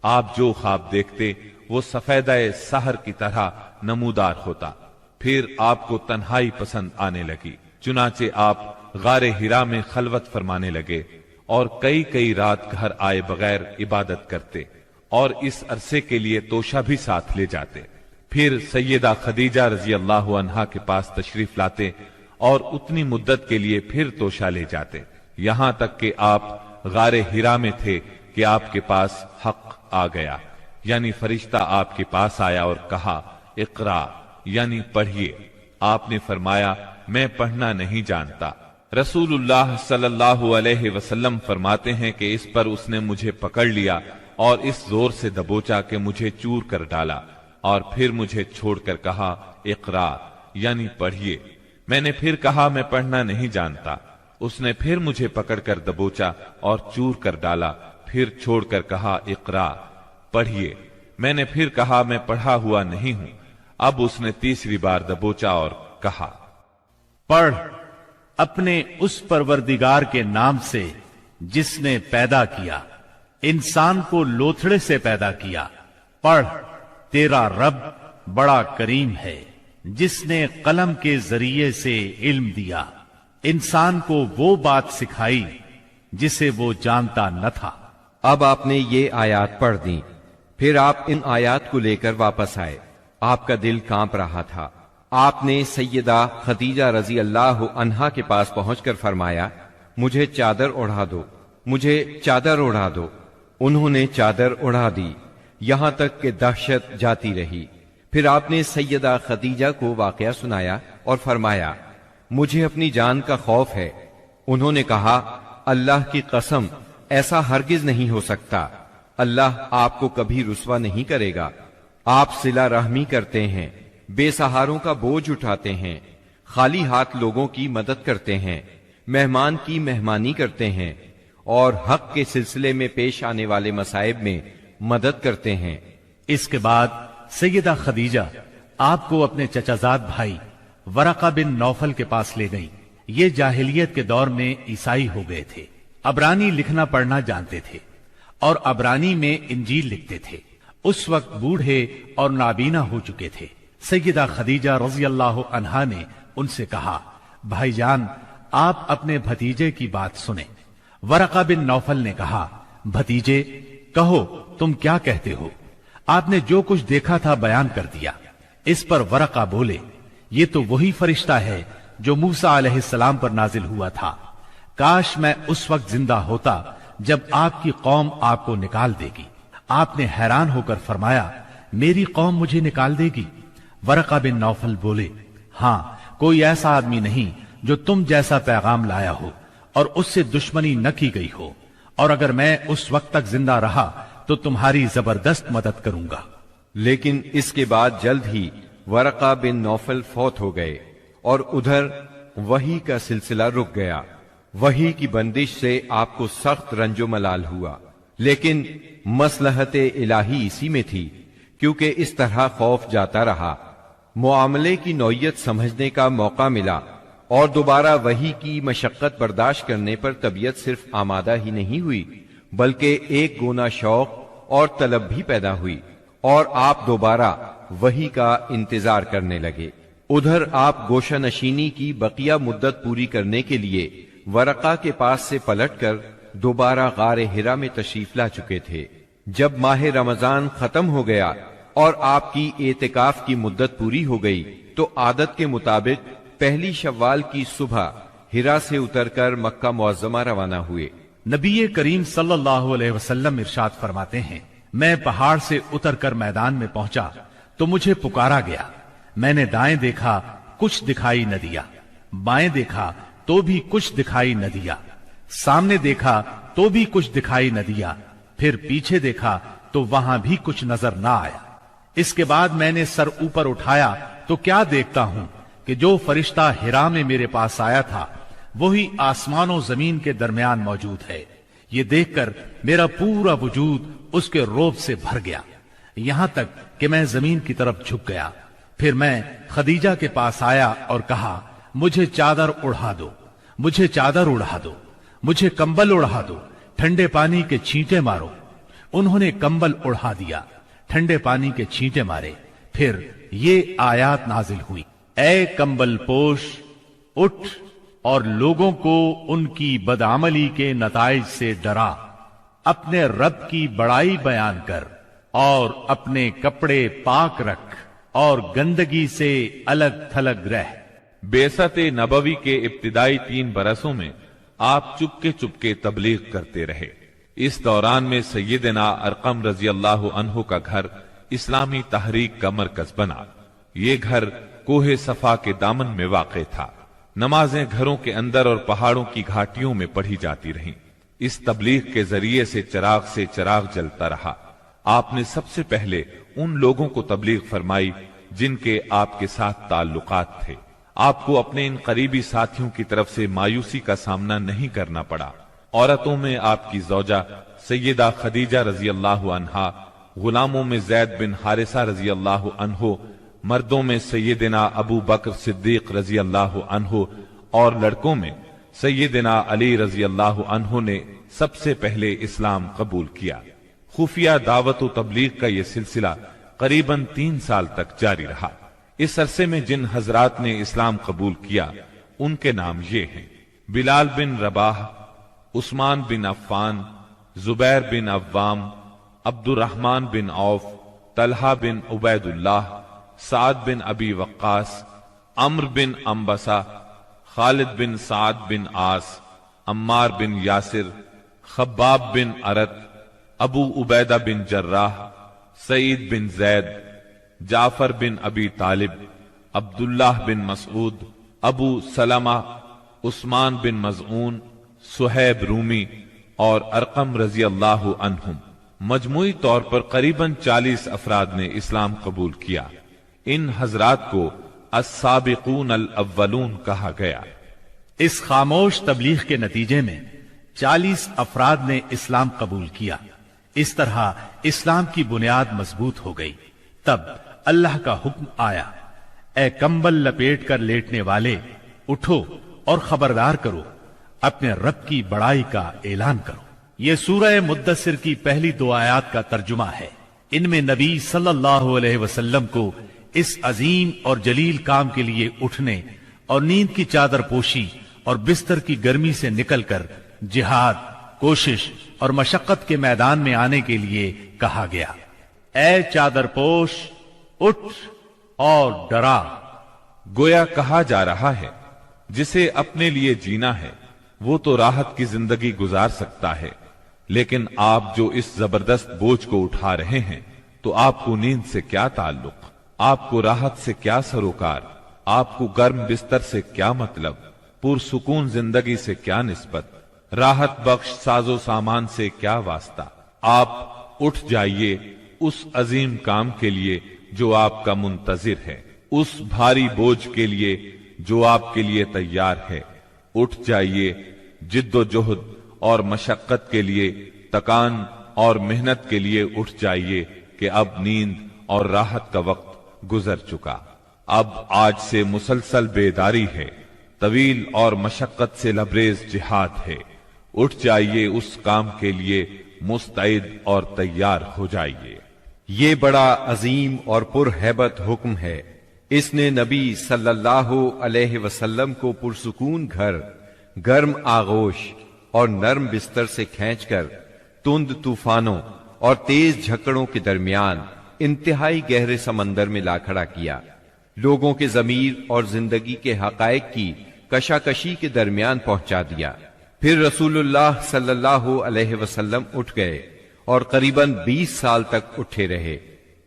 A: آپ جو خواب دیکھتے وہ سفیدہ سحر کی طرح نمودار ہوتا۔ پھر آپ کو تنہائی پسند آنے لگی، چنانچہ آپ غار ہرا میں خلوت فرمانے لگے اور کئی رات گھر آئے بغیر عبادت کرتے اور اس عرصے کے لیے توشہ بھی ساتھ لے جاتے۔ پھر سیدہ خدیجہ رضی اللہ عنہا کے پاس تشریف لاتے اور اتنی مدت کے لیے پھر توشہ لے جاتے، یہاں تک کہ آپ غار ہرا میں تھے کہ آپ کے پاس حق آ گیا، یعنی فرشتہ آپ کے پاس آیا اور کہا اقرا، یعنی پڑھیے۔ آپ نے فرمایا میں پڑھنا نہیں جانتا۔ رسول اللہ صلی اللہ علیہ وسلم فرماتے ہیں کہ اس پر اس نے مجھے پکڑ لیا اور اس زور سے دبوچا کہ مجھے چور کر ڈالا، اور پھر مجھے چھوڑ کر کہا اقرا، یعنی پڑھیے۔ میں نے پھر کہا میں پڑھنا نہیں جانتا۔ اس نے پھر مجھے پکڑ کر دبوچا اور چور کر ڈالا، پھر چھوڑ کر کہا اقرا، پڑھیے۔ میں نے پھر کہا میں پڑھا ہوا نہیں ہوں۔ اب اس نے تیسری بار دبوچا اور کہا
B: پڑھ اپنے اس پروردگار کے نام سے جس نے پیدا کیا، انسان کو لوتھڑے سے پیدا کیا۔ پڑھ تیرا رب بڑا کریم ہے جس نے قلم کے ذریعے سے علم دیا، انسان کو وہ بات سکھائی جسے وہ جانتا نہ تھا۔
C: اب آپ نے یہ آیات پڑھ دیں، پھر آپ ان آیات کو لے کر واپس آئے۔ آپ کا دل کانپ رہا تھا۔ آپ نے سیدہ خدیجہ رضی اللہ عنہا کے پاس پہنچ کر فرمایا مجھے چادر اڑا دو، مجھے چادر اڑا دو۔ انہوں نے چادر اڑا دی، یہاں تک کہ دہشت جاتی رہی۔ پھر آپ نے سیدہ خدیجہ کو واقعہ سنایا اور فرمایا مجھے اپنی جان کا خوف ہے۔ انہوں نے کہا اللہ کی قسم ایسا ہرگز نہیں ہو سکتا، اللہ آپ کو کبھی رسوا نہیں کرے گا۔ آپ صلہ رحمی کرتے ہیں، بے سہاروں کا بوجھ اٹھاتے ہیں، خالی ہاتھ لوگوں کی مدد کرتے ہیں، مہمان کی مہمانی کرتے ہیں اور حق کے سلسلے میں پیش آنے والے مصائب میں مدد کرتے ہیں۔
B: اس کے بعد سیدہ خدیجہ آپ کو اپنے چچا زاد بھائی ورقہ بن نوفل کے پاس لے گئیں۔ یہ جاہلیت کے دور میں عیسائی ہو گئے تھے، عبرانی لکھنا پڑھنا جانتے تھے اور عبرانی میں انجیل لکھتے تھے۔ اس وقت بوڑھے اور نابینا ہو چکے تھے۔ سیدہ خدیجہ رضی اللہ عنہا نے ان سے کہا بھائی جان آپ اپنے بھتیجے کی بات سنیں۔ ورقہ بن نوفل نے کہا بھتیجے کہو تم کیا کہتے ہو؟ آپ نے جو کچھ دیکھا تھا بیان کر دیا۔ اس پر ورقہ بولے یہ تو وہی فرشتہ ہے جو موسیٰ علیہ السلام پر نازل ہوا تھا، کاش میں اس وقت زندہ ہوتا جب آپ کی قوم آپ کو نکال دے گی۔ آپ نے حیران ہو کر فرمایا میری قوم مجھے نکال دے گی؟ ورقہ بن نوفل بولے ہاں کوئی ایسا آدمی نہیں جو تم جیسا پیغام لایا ہو اور اس سے دشمنی نہ کی گئی ہو، اور اگر میں اس وقت تک زندہ رہا تو تمہاری زبردست مدد کروں گا۔
C: لیکن اس کے بعد جلد ہی ورقہ بن نوفل فوت ہو گئے اور ادھر وحی کا سلسلہ رک گیا۔ وحی کی بندش سے آپ کو سخت رنج و ملال ہوا، لیکن مصلحت الہی اسی میں تھی، کیونکہ اس طرح خوف جاتا رہا، معاملے کی نوعیت سمجھنے کا موقع ملا اور دوبارہ وحی کی مشقت برداشت کرنے پر طبیعت صرف آمادہ ہی نہیں ہوئی بلکہ ایک گونا شوق اور طلب بھی پیدا ہوئی، اور آپ دوبارہ وحی کا انتظار کرنے لگے۔ ادھر آپ گوشہ نشینی کی بقیہ مدت پوری کرنے کے لیے ورقہ کے پاس سے پلٹ کر دوبارہ غار ہرا میں تشریف لا چکے تھے۔ جب ماہ رمضان ختم ہو گیا اور آپ کی اعتکاف کی مدت پوری ہو گئی تو عادت کے مطابق پہلی شوال کی صبح ہرا سے اتر کر مکہ معظمہ روانہ ہوئے۔
B: نبی کریم صلی اللہ علیہ وسلم ارشاد فرماتے ہیں میں پہاڑ سے اتر کر میدان میں پہنچا تو مجھے پکارا گیا، میں نے دائیں دیکھا کچھ دکھائی نہ دیا، بائیں دیکھا تو بھی کچھ دکھائی نہ دیا، سامنے دیکھا تو بھی کچھ دکھائی نہ دیا، پھر پیچھے دیکھا تو وہاں بھی کچھ نظر نہ آیا۔ اس کے بعد میں نے سر اوپر اٹھایا تو کیا دیکھتا ہوں کہ جو فرشتہ ہرا میں میرے پاس آیا تھا وہی آسمان و زمین کے درمیان موجود ہے۔ یہ دیکھ کر میرا پورا وجود اس کے روب سے بھر گیا، یہاں تک کہ میں زمین کی طرف جھک گیا۔ پھر میں خدیجہ کے پاس آیا اور کہا، مجھے چادر اڑا دو، مجھے چادر اڑا دو، مجھے کمبل اڑا دو، ٹھنڈے پانی کے چھینٹے مارو۔ انہوں نے کمبل اڑا دیا، ٹھنڈے پانی کے چھینٹے مارے۔ پھر یہ آیات نازل ہوئی، اے کمبل پوش، اٹھ اور لوگوں کو ان کی بدعملی کے نتائج سے ڈرا، اپنے رب کی بڑائی بیان کر اور اپنے کپڑے پاک رکھ اور گندگی سے الگ تھلگ رہ۔
A: بعثت نبوی کے ابتدائی 3 برسوں میں آپ چپکے تبلیغ کرتے رہے۔ اس دوران میں سیدنا ارقم رضی اللہ عنہ کا گھر اسلامی تحریک کا مرکز بنا۔ یہ گھر کوہ صفا کے دامن میں واقع تھا۔ نمازیں گھروں کے اندر اور پہاڑوں کی گھاٹیوں میں پڑھی جاتی رہیں۔ اس تبلیغ کے ذریعے سے چراغ جلتا رہا۔ آپ نے سب سے پہلے ان لوگوں کو تبلیغ فرمائی جن کے آپ کے ساتھ تعلقات تھے۔ آپ کو اپنے ان قریبی ساتھیوں کی طرف سے مایوسی کا سامنا نہیں کرنا پڑا۔ عورتوں میں آپ کی زوجہ سیدہ خدیجہ رضی اللہ عنہا، غلاموں میں زید بن حارثہ رضی اللہ عنہ، مردوں میں سیدنا ابو بکر صدیق رضی اللہ عنہ اور لڑکوں میں سیدنا علی رضی اللہ عنہ نے سب سے پہلے اسلام قبول کیا۔ خفیہ دعوت و تبلیغ کا یہ سلسلہ قریباً 3 سال تک جاری رہا۔ اس عرصے میں جن حضرات نے اسلام قبول کیا ان کے نام یہ ہیں: بلال بن رباح، عثمان بن عفان، زبیر بن عوام، عبد الرحمن بن عوف، طلحہ بن عبید اللہ، سعد بن ابی وقاص، عمرو بن انبسہ، خالد بن سعد بن عاص، عمار بن یاسر، خباب بن ارت، ابو عبیدہ بن جراح، سعید بن زید، جعفر بن ابی طالب، عبداللہ بن مسعود، ابو سلمہ، عثمان بن مظعون، صہیب رومی اور ارقم رضی اللہ عنہم۔ مجموعی طور پر قریباً 40 افراد نے اسلام قبول کیا۔ ان حضرات کو السابقون الاولون کہا گیا۔
B: اس خاموش تبلیغ کے نتیجے میں 40 افراد نے اسلام قبول کیا۔ اس طرح اسلام کی بنیاد مضبوط ہو گئی۔ تب اللہ کا حکم آیا، اے کمبل لپیٹ کر لیٹنے والے، اٹھو اور خبردار کرو، اپنے رب کی بڑائی کا اعلان کرو۔ یہ سورہ مدثر کی پہلی 2 آیات کا ترجمہ ہے۔ ان میں نبی صلی اللہ علیہ وسلم کو اس عظیم اور جلیل کام کے لیے اٹھنے اور نیند کی چادر پوشی اور بستر کی گرمی سے نکل کر جہاد، کوشش اور مشقت کے میدان میں آنے کے لیے کہا گیا۔ اے چادر پوش، اٹھ اور ڈرا۔
A: گویا کہا جا رہا ہے جسے اپنے لیے جینا ہے وہ تو راحت کی زندگی گزار سکتا ہے، لیکن آپ جو اس زبردست بوجھ کو اٹھا رہے ہیں تو آپ کو نیند سے کیا تعلق، آپ کو راحت سے کیا سروکار، آپ کو گرم بستر سے کیا مطلب، پرسکون زندگی سے کیا نسبت، راحت بخش ساز و سامان سے کیا واسطہ۔ آپ اٹھ جائیے اس عظیم کام کے لیے جو آپ کا منتظر ہے، اس بھاری بوجھ کے لیے جو آپ کے لیے تیار ہے۔ اٹھ جائیے جد و جہد اور مشقت کے لیے، تکان اور محنت کے لیے اٹھ جائیے کہ اب نیند اور راحت کا وقت گزر چکا۔ اب آج سے مسلسل بیداری ہے، طویل اور مشقت سے لبریز جہاد ہے۔ اٹھ جائیے اس کام کے لیے، مستعد اور تیار ہو جائیے۔
C: یہ بڑا عظیم اور پرہیبت حکم ہے۔ اس نے نبی صلی اللہ علیہ وسلم کو پرسکون گھر، گرم آغوش اور نرم بستر سے کھینچ کر تند طوفانوں اور تیز جھکڑوں کے درمیان انتہائی گہرے سمندر میں لا کھڑا کیا، لوگوں کے ضمیر اور زندگی کے حقائق کی کشاکشی کے درمیان پہنچا دیا۔ پھر رسول اللہ صلی اللہ علیہ وسلم اٹھ گئے اور قریباً 20 سال تک اٹھے رہے۔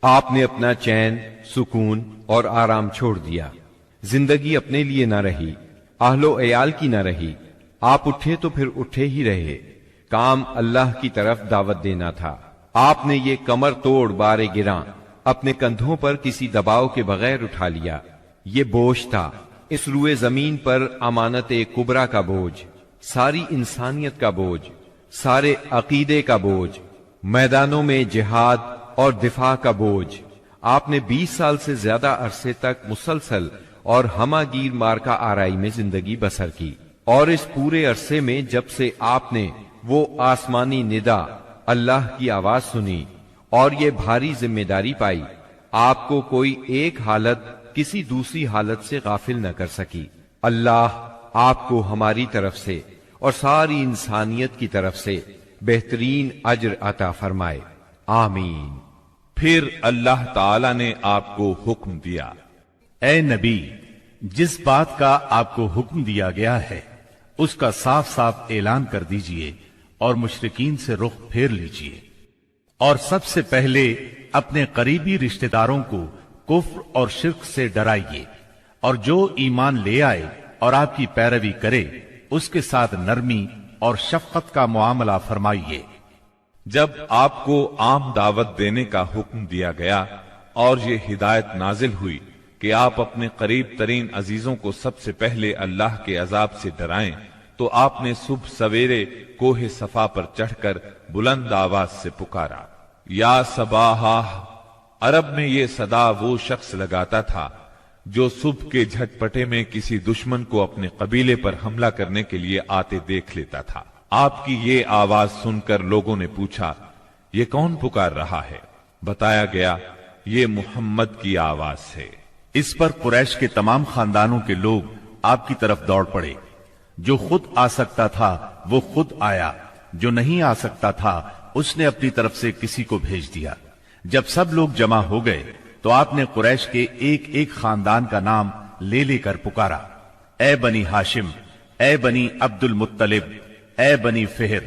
C: آپ نے اپنا چین، سکون اور آرام چھوڑ دیا۔ زندگی اپنے لیے نہ رہی، اہل و عیال کی نہ رہی۔ آپ اٹھے تو پھر اٹھے ہی رہے۔ کام اللہ کی طرف دعوت دینا تھا۔ آپ نے یہ کمر توڑ بار گراں اپنے کندھوں پر کسی دباؤ کے بغیر اٹھا لیا۔ یہ بوجھ تھا، اس روئے زمین پر امانت کبریٰ کا بوجھ، ساری انسانیت کا بوجھ، سارے عقیدے کا بوجھ، میدانوں میں جہاد اور دفاع کا بوجھ۔ آپ نے 20 سال سے زیادہ عرصے تک مسلسل اور ہمہ گیر مارکا آرائی میں زندگی بسر کی، اور اس پورے عرصے میں جب سے آپ نے وہ آسمانی ندا اللہ کی آواز سنی اور یہ بھاری ذمہ داری پائی، آپ کو کوئی ایک حالت کسی دوسری حالت سے غافل نہ کر سکی۔ اللہ آپ کو ہماری طرف سے اور ساری انسانیت کی طرف سے بہترین اجر عطا فرمائے، آمین۔
A: پھر اللہ تعالی نے آپ کو حکم دیا،
B: اے نبی، جس بات کا آپ کو حکم دیا گیا ہے اس کا صاف صاف اعلان کر دیجئے اور مشرکین سے رخ پھیر لیجئے، اور سب سے پہلے اپنے قریبی رشتہ داروں کو کفر اور شرک سے ڈرائیے، اور جو ایمان لے آئے اور آپ کی پیروی کرے اس کے ساتھ نرمی اور شفقت کا معاملہ فرمائیے۔
A: جب آپ کو عام دعوت دینے کا حکم دیا گیا اور یہ ہدایت نازل ہوئی کہ آپ اپنے قریب ترین عزیزوں کو سب سے پہلے اللہ کے عذاب سے ڈرائیں، تو آپ نے صبح سویرے کوہ صفا پر چڑھ کر بلند آواز سے پکارا، یا صباحا۔ عرب میں یہ صدا وہ شخص لگاتا تھا جو صبح کے جھٹپٹے میں کسی دشمن کو اپنے قبیلے پر حملہ کرنے کے لیے آتے دیکھ لیتا تھا۔ آپ کی یہ آواز سن کر لوگوں نے پوچھا، یہ کون پکار رہا ہے؟ بتایا گیا، یہ محمد کی آواز ہے۔
B: اس پر قریش کے تمام خاندانوں کے لوگ آپ کی طرف دوڑ پڑے۔ جو خود آ سکتا تھا وہ خود آیا، جو نہیں آ سکتا تھا اس نے اپنی طرف سے کسی کو بھیج دیا۔ جب سب لوگ جمع ہو گئے تو آپ نے قریش کے ایک ایک خاندان کا نام لے لے کر پکارا، اے بنی ہاشم، اے بنی عبد المطلب، اے بنی فہر،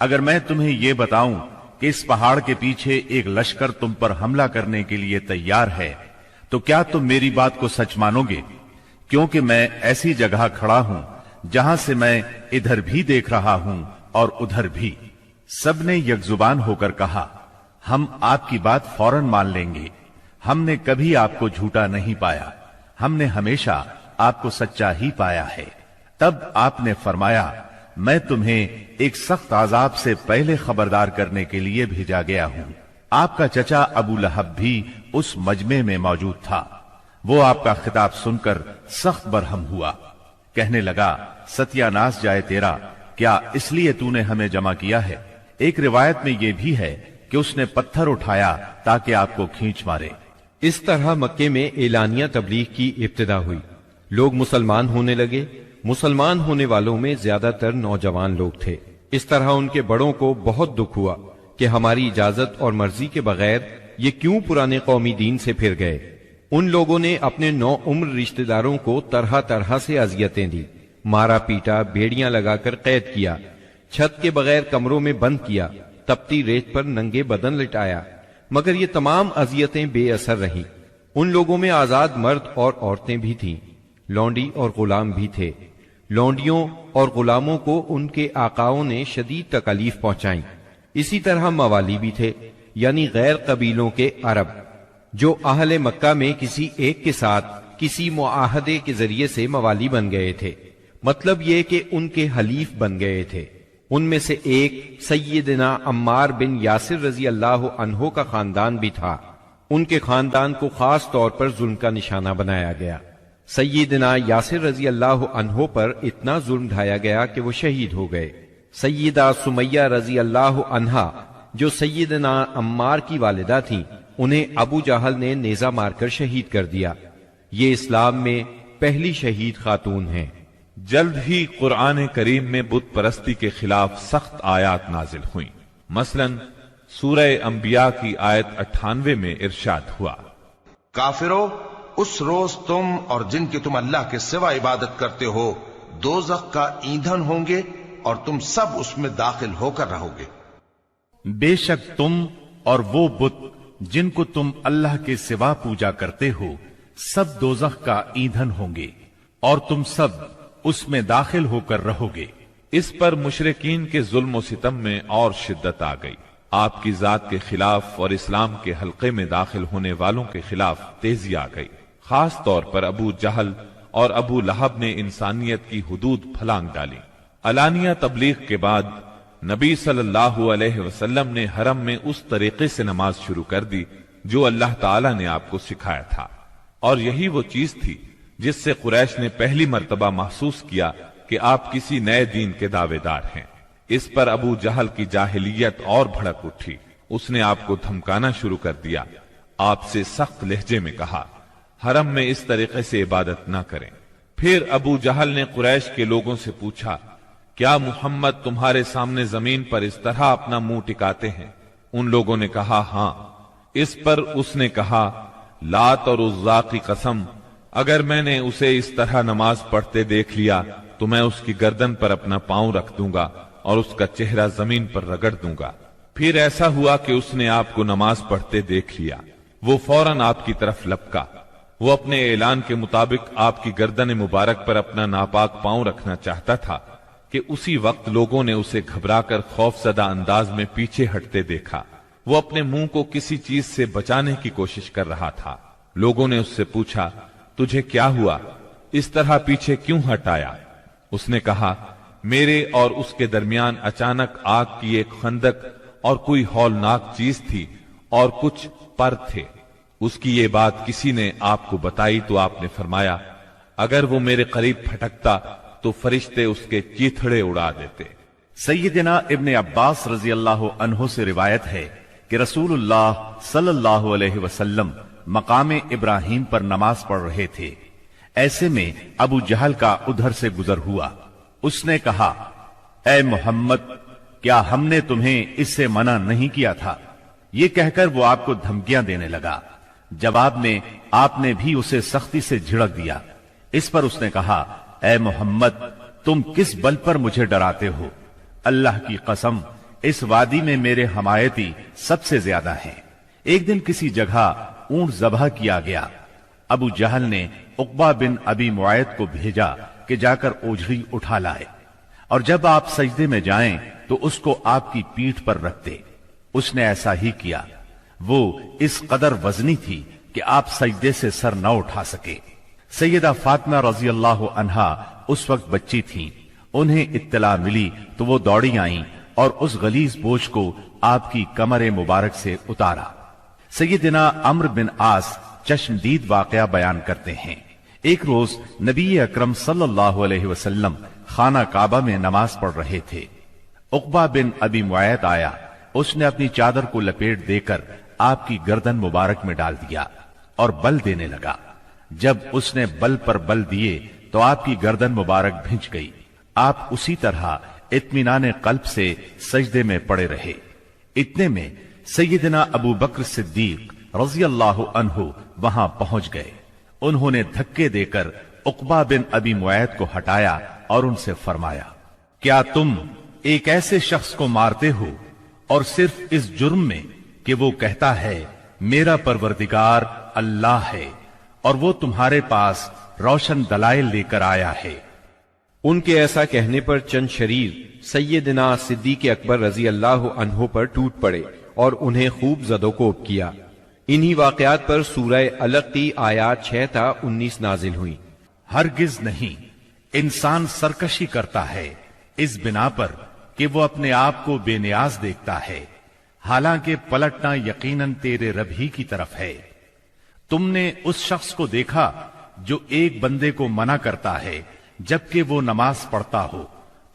B: اگر میں تمہیں یہ بتاؤں کہ اس پہاڑ کے پیچھے ایک لشکر تم پر حملہ کرنے کے لیے تیار ہے تو کیا تم میری بات کو سچ مانو گے؟ کیونکہ میں ایسی جگہ کھڑا ہوں جہاں سے میں ادھر بھی دیکھ رہا ہوں اور ادھر بھی۔ سب نے یک زبان ہو کر کہا، ہم آپ کی بات فوراً مان لیں گے، ہم نے کبھی آپ کو جھوٹا نہیں پایا، ہم نے ہمیشہ آپ کو سچا ہی پایا ہے۔ تب آپ نے فرمایا، میں تمہیں ایک سخت عذاب سے پہلے خبردار کرنے کے لیے بھیجا گیا ہوں۔ آپ کا چچا ابو لہب بھی اس مجمع میں موجود تھا۔ وہ آپ کا خطاب سن کر سخت برہم ہوا، کہنے لگا، ستیہ ناس جائے تیرا، کیا اس لیے تو نے ہمیں جمع کیا ہے؟ ایک روایت میں یہ بھی ہے کہ اس نے پتھر اٹھایا تاکہ آپ کو کھینچ مارے۔
C: اس طرح مکے میں اعلانیہ تبلیغ کی ابتدا ہوئی، لوگ مسلمان ہونے لگے۔ مسلمان ہونے والوں میں زیادہ تر نوجوان لوگ تھے۔ اس طرح ان کے بڑوں کو بہت دکھ ہوا کہ ہماری اجازت اور مرضی کے بغیر یہ کیوں پرانے قومی دین سے پھر گئے۔ ان لوگوں نے اپنے نو عمر رشتہ داروں کو طرح طرح سے اذیتیں دی، مارا پیٹا، بیڑیاں لگا کر قید کیا، چھت کے بغیر کمروں میں بند کیا، تپتی ریت پر ننگے بدن لٹایا، مگر یہ تمام اذیتیں بے اثر رہیں۔ ان لوگوں میں آزاد مرد اور عورتیں بھی تھیں، لونڈی اور غلام بھی تھے۔ لونڈیوں اور غلاموں کو ان کے آقاؤں نے شدید تکالیف پہنچائیں۔ اسی طرح موالی بھی تھے، یعنی غیر قبیلوں کے عرب، جو اہل مکہ میں کسی ایک کے ساتھ کسی معاہدے کے ذریعے سے موالی بن گئے تھے، مطلب یہ کہ ان کے حلیف بن گئے تھے۔ ان میں سے ایک سیدنا عمار بن یاسر رضی اللہ عنہ کا خاندان بھی تھا۔ ان کے خاندان کو خاص طور پر ظلم کا نشانہ بنایا گیا۔ سیدنا یاسر رضی اللہ عنہ پر اتنا ظلم ڈھایا گیا کہ وہ شہید ہو گئے۔ سیدہ سمیہ رضی اللہ عنہا جو سیدنا عمار کی والدہ تھیں، انہیں ابو جہل نے نیزہ مار کر شہید کر دیا۔ یہ اسلام میں پہلی شہید خاتون ہیں۔
A: جلد ہی قرآن کریم میں بت پرستی کے خلاف سخت آیات نازل ہوئیں۔ مثلا سورہ انبیاء کی آیت 98 میں ارشاد ہوا،
D: کافرو، اس روز تم اور جن کی تم اللہ کے سوا عبادت کرتے ہو دوزخ کا ایندھن ہوں گے اور تم سب اس میں داخل ہو کر رہو گے۔
B: بے شک تم اور وہ بت جن کو تم اللہ کے سوا پوجا کرتے ہو سب دوزخ کا ایندھن ہوں گے اور تم سب اس میں داخل ہو کر رہو گے۔
A: اس پر مشرکین کے ظلم و ستم میں اور شدت آ گئی۔ آپ کی ذات کے خلاف اور اسلام کے حلقے میں داخل ہونے والوں کے خلاف تیزی آ گئی۔ خاص طور پر ابو جہل اور ابو لہب نے انسانیت کی حدود پھلانگ ڈالی۔ علانیہ تبلیغ کے بعد نبی صلی اللہ علیہ وسلم نے حرم میں اس طریقے سے نماز شروع کر دی جو اللہ تعالی نے آپ کو سکھایا تھا، اور یہی وہ چیز تھی جس سے قریش نے پہلی مرتبہ محسوس کیا کہ آپ کسی نئے دین کے دعوے دار ہیں۔ اس پر ابو جہل کی جاہلیت اور بھڑک اٹھی۔ اس نے آپ کو دھمکانا شروع کر دیا۔ آپ سے سخت لہجے میں کہا، حرم میں اس طریقے سے عبادت نہ کریں۔ پھر ابو جہل نے قریش کے لوگوں سے پوچھا، کیا محمد تمہارے سامنے زمین پر اس طرح اپنا منہ ٹکاتے ہیں؟ ان لوگوں نے کہا ہاں۔ اس پر اس نے کہا، لات اور عزا کی قسم، اگر میں نے اسے اس طرح نماز پڑھتے دیکھ لیا تو میں اس کی گردن پر اپنا پاؤں رکھ دوں گا اور اس کا چہرہ زمین پر رگڑ دوں گا۔ پھر ایسا ہوا کہ اس نے آپ کو نماز پڑھتے دیکھ لیا۔ وہ فوراً آپ کی طرف لپکا۔ وہ اپنے اعلان کے مطابق آپ کی گردن مبارک پر اپنا ناپاک پاؤں رکھنا چاہتا تھا کہ اسی وقت لوگوں نے اسے گھبرا کر خوف زدہ انداز میں پیچھے ہٹتے دیکھا۔ وہ اپنے منہ کو کسی چیز سے بچانے کی کوشش کر رہا تھا۔ لوگوں نے اس سے پوچھا، تجھے کیا ہوا؟ اس طرح پیچھے کیوں ہٹایا؟ اس نے کہا، میرے اور اس کے درمیان اچانک آگ کی ایک خندق اور کوئی ہولناک چیز تھی اور کچھ پر تھے۔ اس کی یہ بات کسی نے آپ کو بتائی تو آپ نے فرمایا، اگر وہ میرے قریب پھٹکتا تو فرشتے اس کے چیتھڑے اڑا دیتے۔
B: سیدنا ابن عباس رضی اللہ عنہ سے روایت ہے کہ رسول اللہ صلی اللہ علیہ وسلم مقام ابراہیم پر نماز پڑھ رہے تھے۔ ایسے میں ابو جہل کا ادھر سے گزر ہوا۔ اس نے کہا، اے محمد، کیا ہم نے تمہیں اس سے منع نہیں کیا تھا؟ یہ کہہ کر وہ آپ کو دھمکیاں دینے لگا۔ جواب میں آپ نے بھی اسے سختی سے جھڑک دیا۔ اس پر اس نے کہا، اے محمد، تم کس بل پر مجھے ڈراتے ہو؟ اللہ کی قسم، اس وادی میں میرے حمایتی سب سے زیادہ ہیں۔ ایک دن کسی جگہ اونٹ ذبح کیا گیا۔ ابو جہل نے عقبہ بن ابی معیط کو بھیجا کہ جا کر اوجھڑی اٹھا لائے، اور جب آپ سجدے میں جائیں تو اس کو آپ کی پیٹھ پر رکھ دے۔ اس نے ایسا ہی کیا۔ وہ اس قدر وزنی تھی کہ آپ سجدے سے سر نہ اٹھا سکے۔ سیدہ فاطمہ رضی اللہ عنہا اس وقت بچی تھیں۔ انہیں اطلاع ملی تو وہ دوڑی آئیں اور اس غلیظ بوجھ کو آپ کی کمر مبارک سے اتارا۔ سیدنا عمرو بن عاص چشمدید واقعہ بیان کرتے ہیں۔ ایک روز نبی اکرم صلی اللہ علیہ وسلم خانہ کعبہ میں نماز پڑھ رہے تھے۔ عقبہ بن ابی معیط آیا۔ اس نے اپنی چادر کو لپیٹ دے کر آپ کی گردن مبارک میں ڈال دیا اور بل دینے لگا۔ جب اس نے بل پر بل دیے تو آپ کی گردن مبارک بھنج گئی۔ آپ اسی طرح اطمینان قلب سے سجدے میں پڑے رہے۔ اتنے میں سیدنا ابو بکر صدیق رضی اللہ عنہ وہاں پہنچ گئے۔ انہوں نے دھکے دے کر عقبہ بن ابی معیط کو ہٹایا اور ان سے فرمایا، کیا تم ایک ایسے شخص کو مارتے ہو اور صرف اس جرم میں کہ وہ کہتا ہے میرا پروردگار اللہ ہے اور وہ تمہارے پاس روشن دلائل لے کر آیا ہے؟
C: ان کے ایسا کہنے پر چند شریر سیدنا صدیق اکبر رضی اللہ عنہ پر ٹوٹ پڑے اور انہیں خوب زد و کوب کیا۔ انہی واقعات پر سورہ علق کی آیات 6 تا 19 نازل ہوئی۔
B: ہرگز نہیں، انسان سرکشی کرتا ہے اس بنا پر کہ وہ اپنے آپ کو بے نیاز دیکھتا ہے، حالانکہ پلٹنا یقیناً تیرے رب ہی کی طرف ہے۔ تم نے اس شخص کو دیکھا جو ایک بندے کو منع کرتا ہے جبکہ وہ نماز پڑھتا ہو۔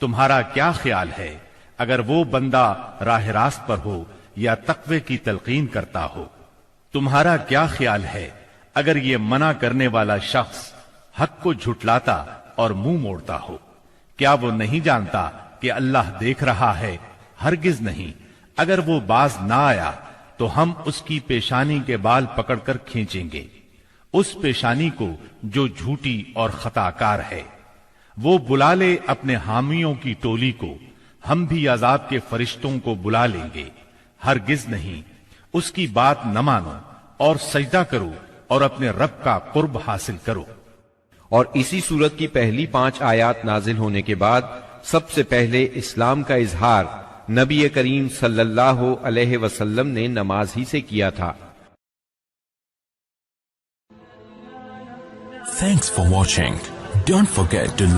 B: تمہارا کیا خیال ہے اگر وہ بندہ راہ راست پر ہو یا تقوی کی تلقین کرتا ہو؟ تمہارا کیا خیال ہے اگر یہ منع کرنے والا شخص حق کو جھٹلاتا اور منہ موڑتا ہو؟ کیا وہ نہیں جانتا کہ اللہ دیکھ رہا ہے؟ ہرگز نہیں، اگر وہ باز نہ آیا تو ہم اس کی پیشانی کے بال پکڑ کر کھینچیں گے، اس پیشانی کو جو جھوٹی اور خطا کار ہے۔ وہ بلا لے اپنے حامیوں کی ٹولی کو، ہم بھی عذاب کے فرشتوں کو بلا لیں گے۔ ہرگز نہیں، اس کی بات نہ مانو اور سجدہ کرو اور اپنے رب کا قرب حاصل کرو۔
C: اور اسی سورت کی پہلی 5 آیات نازل ہونے کے بعد سب سے پہلے اسلام کا اظہار نبی کریم صلی اللہ علیہ وسلم نے نماز ہی سے کیا تھا۔
F: Thanks for watching. Don't forget to like